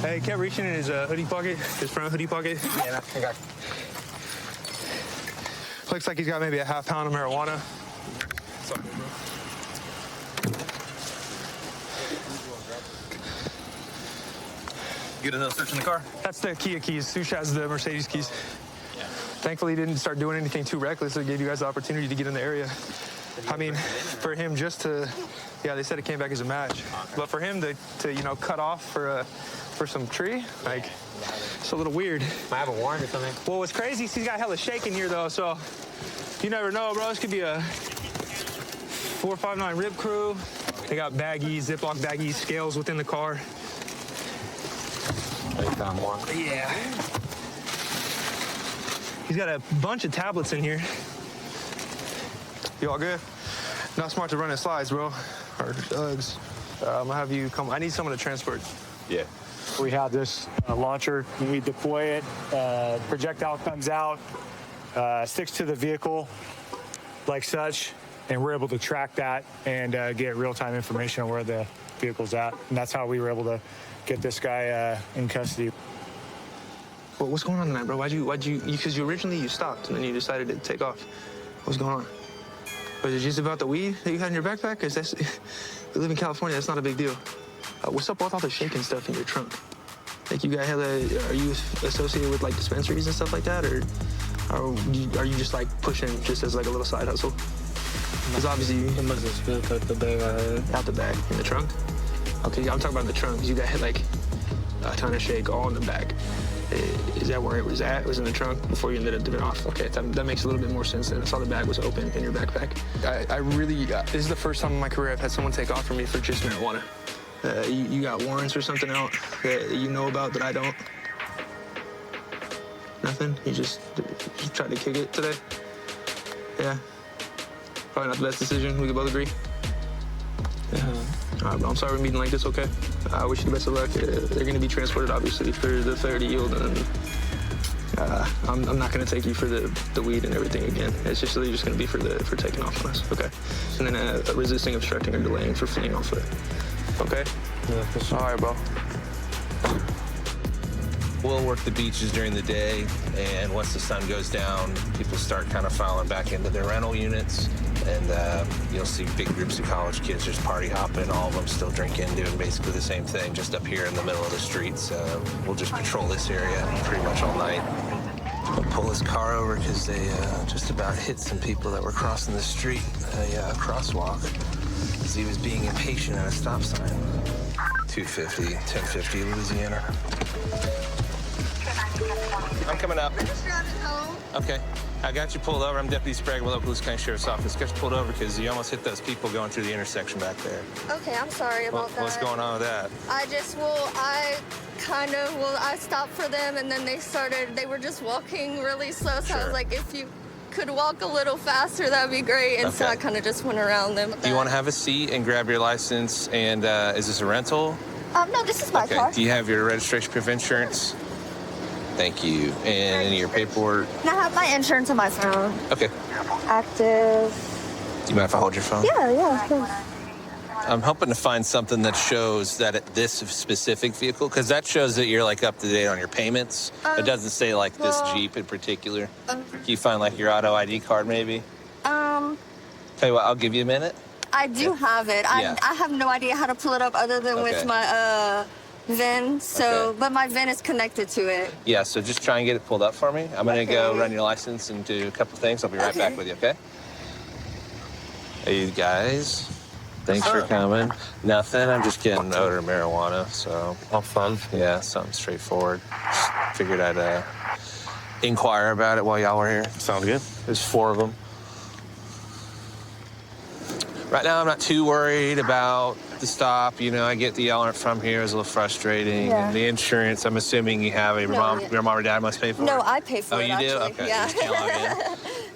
Hey, he kept reaching in his hoodie pocket, his front hoodie pocket. Yeah, I got. Looks like he's got maybe a half pound of marijuana. What's up, bro? Get another search in the car? That's the Kia keys. Sush has the Mercedes keys. Yeah. Thankfully, he didn't start doing anything too reckless. It gave you guys the opportunity to get in the area. I mean, for him just to, yeah, they said it came back as a match. But for him to cut off for some tree, like, it's a little weird. Might have a warrant or something. Well, what's crazy is he's got hella shaking here, though, so you never know, bro. This could be a 459 Rib Crew. They got baggies, Ziploc baggies, scales within the car. Found one. Yeah. He's got a bunch of tablets in here. You all good? Not smart to run in slides, bro. Or Uggs. I'm gonna have you come. I need someone to transport. Yeah. We have this launcher. We deploy it. Projectile comes out, sticks to the vehicle like such, and we're able to track that and get real-time information on where the vehicle's at. And that's how we were able to get this guy in custody. Well, what's going on tonight, bro? Why'd you, because originally you stopped and then you decided to take off. What's going on? Was it just about the weed that you had in your backpack? Because we live in California, that's not a big deal. What's up with all the shaking stuff in your trunk? Like, you got are you associated with like dispensaries and stuff like that? Or are you just like pushing just as like a little side hustle? Because obviously out the bag, in the trunk? Okay, I'm talking about the trunk, because you got like a ton of shake all in the bag. Is that where it was at? It was in the trunk before you ended up doing off? Okay, that makes a little bit more sense then. I saw the bag was open in your backpack. I really, this is the first time in my career I've had someone take off from me for just marijuana. You got warrants or something out that you know about that I don't? Nothing? You just tried to kick it today? Yeah? Probably not the best decision, we could both agree? Yeah. All right, bro, I'm sorry we're meeting like this, okay? I wish you the best of luck. They're gonna be transported, obviously, for the 30 yield, and I'm not gonna take you for the weed and everything again. It's just really just gonna be for taking off on us, okay? And then resisting, obstructing, or delaying for fleeing off foot, okay? Yeah, for sure. All right, bro. We'll work the beaches during the day, and once the sun goes down, people start kind of filing back into their rental units, and you'll see big groups of college kids just party hopping, all of them still drinking, doing basically the same thing, just up here in the middle of the streets. We'll just patrol this area pretty much all night. We'll pull his car over because they just about hit some people that were crossing the street, a crosswalk, because he was being impatient at a stop sign. 250, 1050 Louisiana. I'm coming up. Okay. I got you pulled over. I'm Deputy Sprague with Okaloosa County Sheriff's Office. Got you pulled over because you almost hit those people going through the intersection back there. Okay, I'm sorry about that. What's going on with that? I stopped for them, and then they were just walking really slow, so I was like, if you could walk a little faster, that'd be great. And so I kind of just went around them. Do you want to have a seat and grab your license? And is this a rental? No, this is my car. Do you have your registration proof insurance? Thank you. And any of your paperwork? And I have my insurance on my phone. Okay. Active. Do you mind if I hold your phone? Yeah, of course. I'm hoping to find something that shows that this specific vehicle, because that shows that you're like up to date on your payments. It doesn't say like this Jeep in particular. Can you find like your auto ID card maybe? Tell you what, I'll give you a minute. I do have it. Yeah. I have no idea how to pull it up other than with my VIN. So, but my VIN is connected to it. Yeah, so just try and get it pulled up for me. I'm gonna go run your license and do a couple things. I'll be right back with you, okay? Hey, you guys. Thanks for coming. Nothing. I'm just getting odor of marijuana, so. All fun. Yeah, something straightforward. Just figured I'd inquire about it while y'all were here. Sounds good. There's 4 of them. Right now, I'm not too worried about the stop. You know, I get that y'all aren't from here. It's a little frustrating. Yeah. And the insurance, I'm assuming you have it. Your mom or dad must pay for it? No, I pay for it. Oh, you do? Actually. Okay. Yeah. You just can't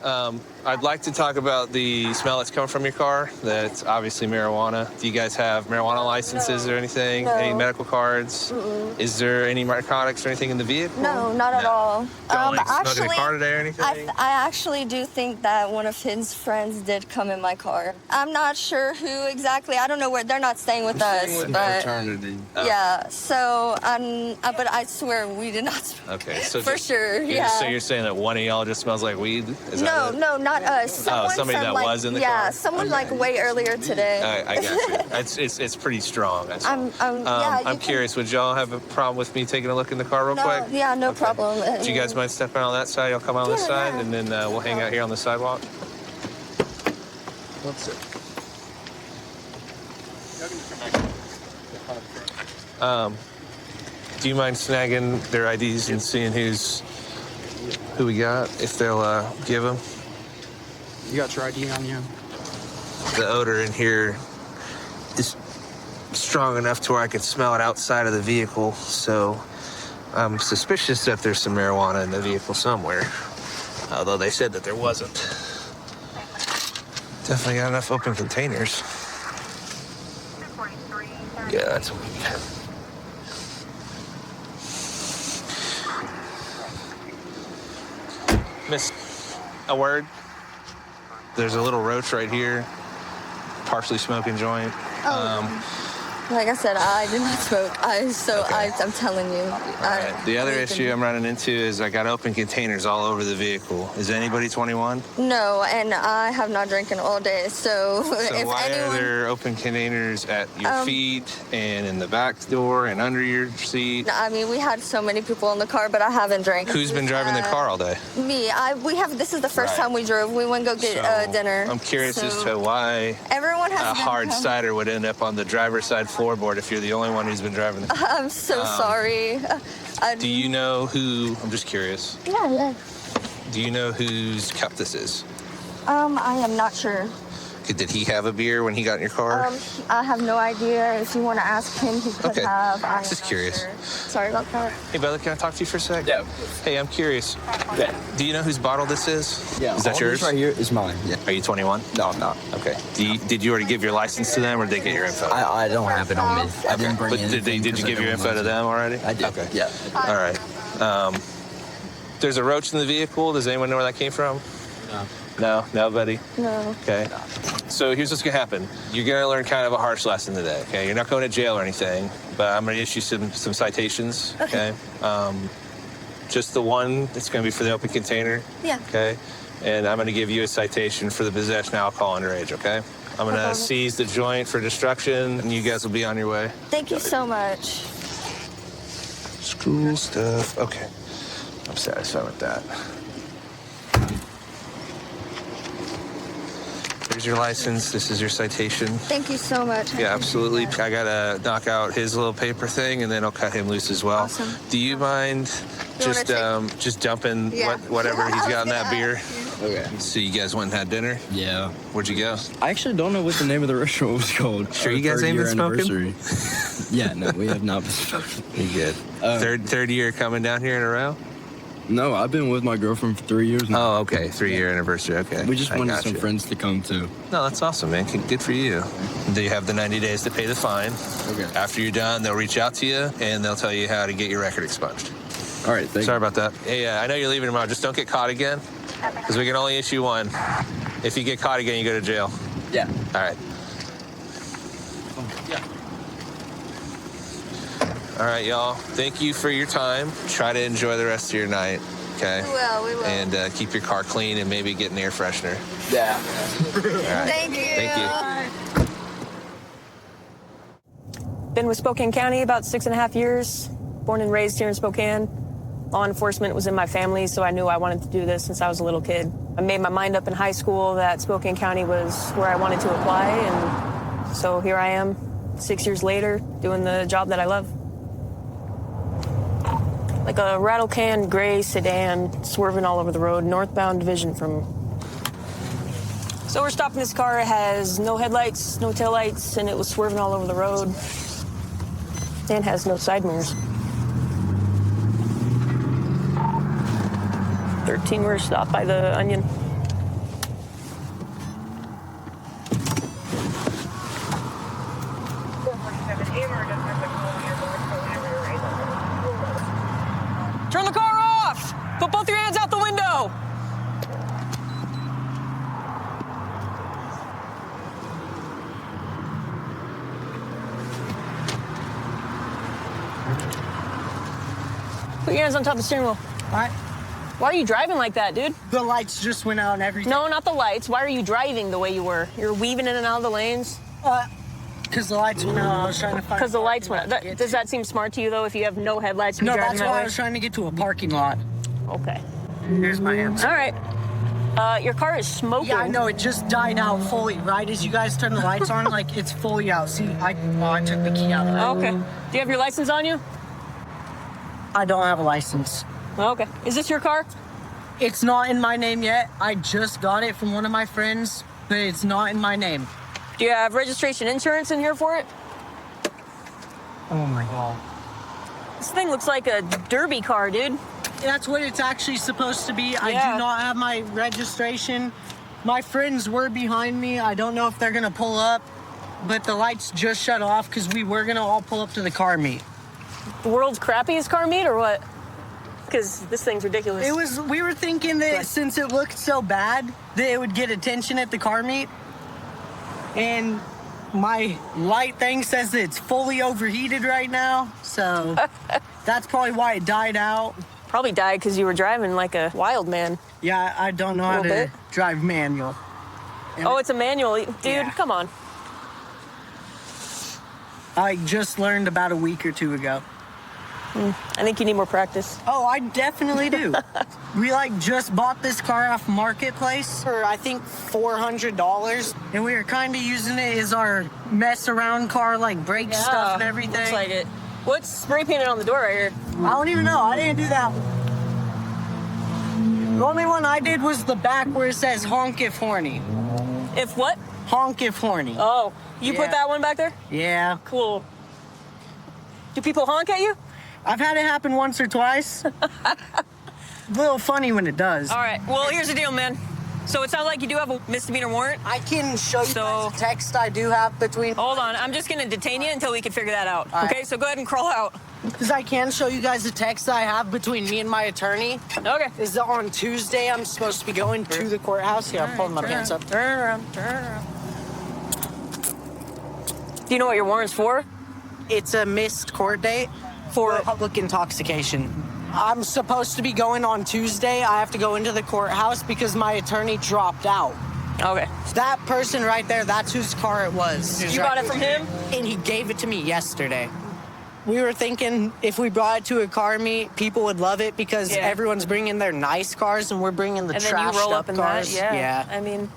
log in. I'd like to talk about the smell that's coming from your car. That's obviously marijuana. Do you guys have marijuana licenses or anything? No. Any medical cards? Mm-mm. Is there any narcotics or anything in the vehicle? No, not at all. Don't like smoke in the car today or anything? I actually do think that one of his friends did come in my car. I'm not sure who exactly. I don't know where. They're not staying with us, but yeah. So, but I swear we did not smoke. Okay, so for sure, yeah. So you're saying that one of y'all just smells like weed? Is No, that it? no, not us. Someone somebody from, that like, was in the yeah, car? someone like way earlier today. I got you. It's pretty strong. That's all. Yeah, I'm curious. Would y'all have a problem with me taking a look in the car real no, quick? yeah, no problem. Do you guys mind stepping on that side? Y'all come on this side, and then we'll hang out here on the sidewalk. What's it? Do you mind snagging their IDs and seeing who we got, if they'll give them? You got your ID on you? The odor in here is strong enough to where I can smell it outside of the vehicle, so I'm suspicious that there's some marijuana in the vehicle somewhere, although they said that there wasn't. Definitely got enough open containers. Yeah, that's weak. Miss, a word? There's a little roach right here, partially smoking joint. Like I said, I did not smoke. I'm telling you. The other issue I'm running into is I got open containers all over the vehicle. Is anybody 21? No, and I have not drinking all day, so if why anyone... are there open containers at your feet and in the back door and under your seat? I mean, we had so many people in the car, but I haven't drank. Who's been driving the car all day? Me. This is the first time we drove. We went to go get dinner. I'm curious as to why everyone has a hard cider would end up on the driver's side floorboard if you're the only one who's been driving the car. I'm so sorry. Do you know who, I'm just curious, Yeah. do you know whose cup this is? I am not sure. Did he have a beer when he got in your car? I have no idea. If you want to ask him, he could have. I'm just not curious. sure. Sorry about that. Hey, brother, can I talk to you for a sec? Yeah. Hey, I'm curious. Yeah. Do you know whose bottle this is? Yeah. Is that all yours? this right here is mine. Yeah. Are you 21? No, I'm not. Okay. Did you already give your license to them, or did they get your info? I don't have it on me. I didn't bring But anything. did you give your info to them already? I did. Okay. Yeah. All right. There's a roach in the vehicle. Does anyone know where that came from? No. No? Nobody? No. Okay. So here's what's gonna happen. You're gonna learn kind of a harsh lesson today, okay? You're not going to jail or anything, but I'm gonna issue some citations, okay? Just the one that's gonna be for the open container. Yeah. Okay? And I'm gonna give you a citation for the possession of alcohol underage, okay? I'm gonna seize the joint for destruction, and you guys will be on your way. Thank you so much. School stuff. Okay. I'm satisfied with that. Here's your license. This is your citation. Thank you so much. Yeah, absolutely. I gotta knock out his little paper thing, and then I'll cut him loose as well. Awesome. Do you mind just dumping whatever he's got in that beer? Okay. So you guys went and had dinner? Yeah. Where'd you go? I actually don't know what the name of the restaurant was called. Sure you guys ain't been smoking? Yeah, no, we have not been smoking. You good? Third year coming down here in a row? No, I've been with my girlfriend for 3 years now. Oh, okay. 3-year anniversary. Okay. We just I wanted got some you. friends to come too. No, that's awesome, man. Good for you. Do you have the 90 days to pay the fine? Okay. After you're done, they'll reach out to you and they'll tell you how to get your record expunged. All right, thank Sorry about that. Hey, I know you're leaving tomorrow. Just don't get caught again, because we can only issue one. If you get caught again, you go to jail. Yeah. All right. All right, y'all. Thank you for your time. Try to enjoy the rest of your night, okay? We will. And keep your car clean and maybe get an air freshener. Yeah. All right. Thank you. Thank you. Been with Spokane County about 6.5 years. Born and raised here in Spokane. Law enforcement was in my family, so I knew I wanted to do this since I was a little kid. I made my mind up in high school that Spokane County was where I wanted to apply, and so here I am 6 years later doing the job that I love. Like a rattle can gray sedan swerving all over the road, northbound division from. So we're stopping this car. It has no headlights, no taillights, and it was swerving all over the road. And has no side mirrors. 13, we're stopped by the Onion. Turn the car off! Put both your hands out the window! Put your hands on top of the steering wheel. All right. Why are you driving like that, dude? The lights just went out and everything. No, not the lights. Why are you driving the way you were? You're weaving in and out of the lanes? Because the lights went out. I was trying to find. Because the lights went out. Does that seem smart to you, though, if you have no headlights? No, driving that's that why way? I was trying to get to a parking lot. Okay. Here's my answer. All right. Your car is smoking. Yeah, I know. It just died out fully. Right as you guys turn the lights on, like, it's fully out. See, I took the key out of it. Okay. Do you have your license on you? I don't have a license. Okay. Is this your car? It's not in my name yet. I just got it from one of my friends, but it's not in my name. Do you have registration insurance in here for it? Oh my God. This thing looks like a derby car, dude. That's what it's actually supposed to be. Yeah. I do not have my registration. My friends were behind me. I don't know if they're gonna pull up, but the lights just shut off because we were gonna all pull up to the car meet. The world's crappiest car meet, or what? Because this thing's ridiculous. We were thinking that since it looked so bad, that it would get attention at the car meet. And my light thing says that it's fully overheated right now, so that's probably why it died out. Probably died because you were driving like a wild man. Yeah, I don't know how to drive manual. Oh, it's a manual. Dude, come on. I just learned about a week or two ago. I think you need more practice. Oh, I definitely do. We just bought this car off Marketplace for I think $400, and we were kind of using it as our mess around car, like brake stuff and everything. Looks like it. What's spray painted on the door right here? I don't even know. I didn't do that one. The only one I did was the back where it says honk if horny. If what? Honk if horny. Oh, you put that one back there? Yeah. Cool. Do people honk at you? I've had it happen once or twice. A little funny when it does. All right. Well, here's the deal, man. So it sounds like you do have a misdemeanor warrant. I can show you the text I do have between. Hold on. I'm just going to detain you until we can figure that out. Okay? So go ahead and crawl out. Because I can show you guys the text I have between me and my attorney. Okay. Is that on Tuesday I'm supposed to be going to the courthouse? Here, I'm pulling my pants up. Turn around. Do you know what your warrant's for? It's a missed court date for public intoxication. I'm supposed to be going on Tuesday. I have to go into the courthouse because my attorney dropped out. Okay. That person right there, that's whose car it was. You got it from him? And he gave it to me yesterday. We were thinking if we brought it to a car meet, people would love it because everyone's bringing their nice cars and we're bringing the trashed And then you roll up in cars. that. Yeah. I mean,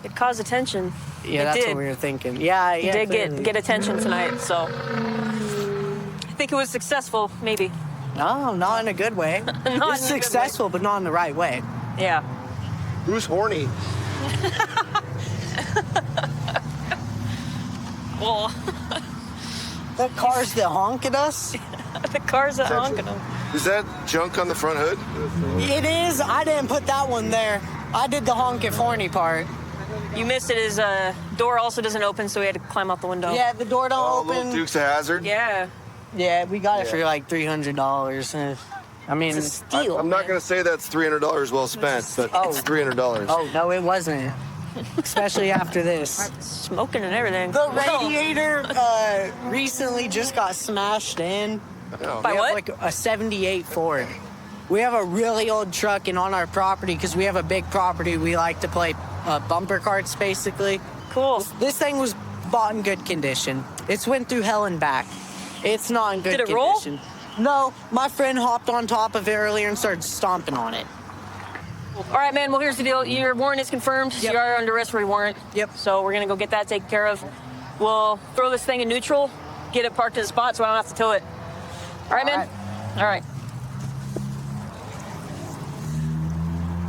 it caused attention. Yeah, that's what we were thinking. Yeah, You did get attention tonight, so I think it was successful, maybe. No, not in a good way. It's successful, but not in the right way. Yeah. Who's horny? Well, the cars that honk at us? The cars that honk at them. Is that junk on the front hood? It is. I didn't put that one there. I did the honk if horny part. You missed it. His door also doesn't open, so we had to climb out the window. Yeah, the door don't open. Little Dukes of Hazzard? Yeah. Yeah, we got it for like $300. I mean, It's a steal. I'm not going to say that's $300 well spent, but it's $300. Oh, no, it wasn't. Especially after this. Smoking and everything. The radiator recently just got smashed in. Oh. By We what? have like a 78 Ford. We have a really old truck, and on our property, because we have a big property, we like to play bumper carts, basically. Cool. This thing was bought in good condition. It's went through hell and back. It's not in good Did it roll? condition. No, my friend hopped on top of it earlier and started stomping on it. All right, man. Well, here's the deal. Your warrant is confirmed. Yep. You are under arrest for your warrant. Yep. So we're going to go get that taken care of. We'll throw this thing in neutral, get it parked in the spot so I don't have to tow it. All right, man? All right.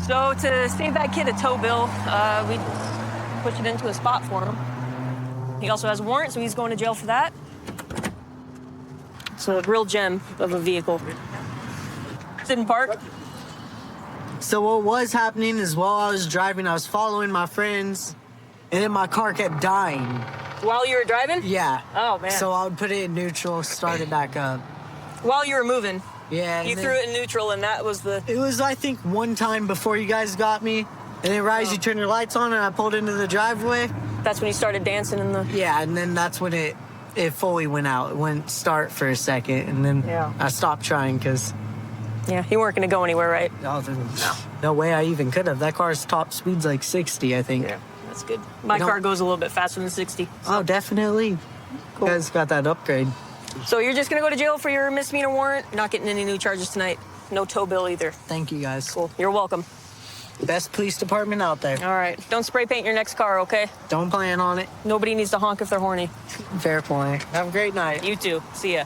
So to save that kid a tow bill, we push it into a spot for him. He also has a warrant, so he's going to jail for that. It's a real gem of a vehicle. Sit in park. So what was happening is while I was driving, I was following my friends, and then my car kept dying. While you were driving? Yeah. Oh, man. So I would put it in neutral, start it back up. While you were moving? Yeah. You threw it in neutral, and that was the... It was, I think, one time before you guys got me, and then right as you turn your lights on, and I pulled into the driveway. That's when you started dancing in the... Yeah, and then that's when it fully went out. It went start for a second, and then I stopped trying because... Yeah, you weren't going to go anywhere, right? No way I even could have. That car's top speed's like 60, I think. Yeah, that's good. My car goes a little bit faster than 60. Oh, definitely. Cool. You guys got that upgrade. So you're just going to go to jail for your misdemeanor warrant? Not getting any new charges tonight. No tow bill either. Thank you, guys. Cool. You're welcome. Best police department out there. All right. Don't spray paint your next car, okay? Don't plan on it. Nobody needs to honk if they're horny. Fair point. Have a great night. You too. See ya.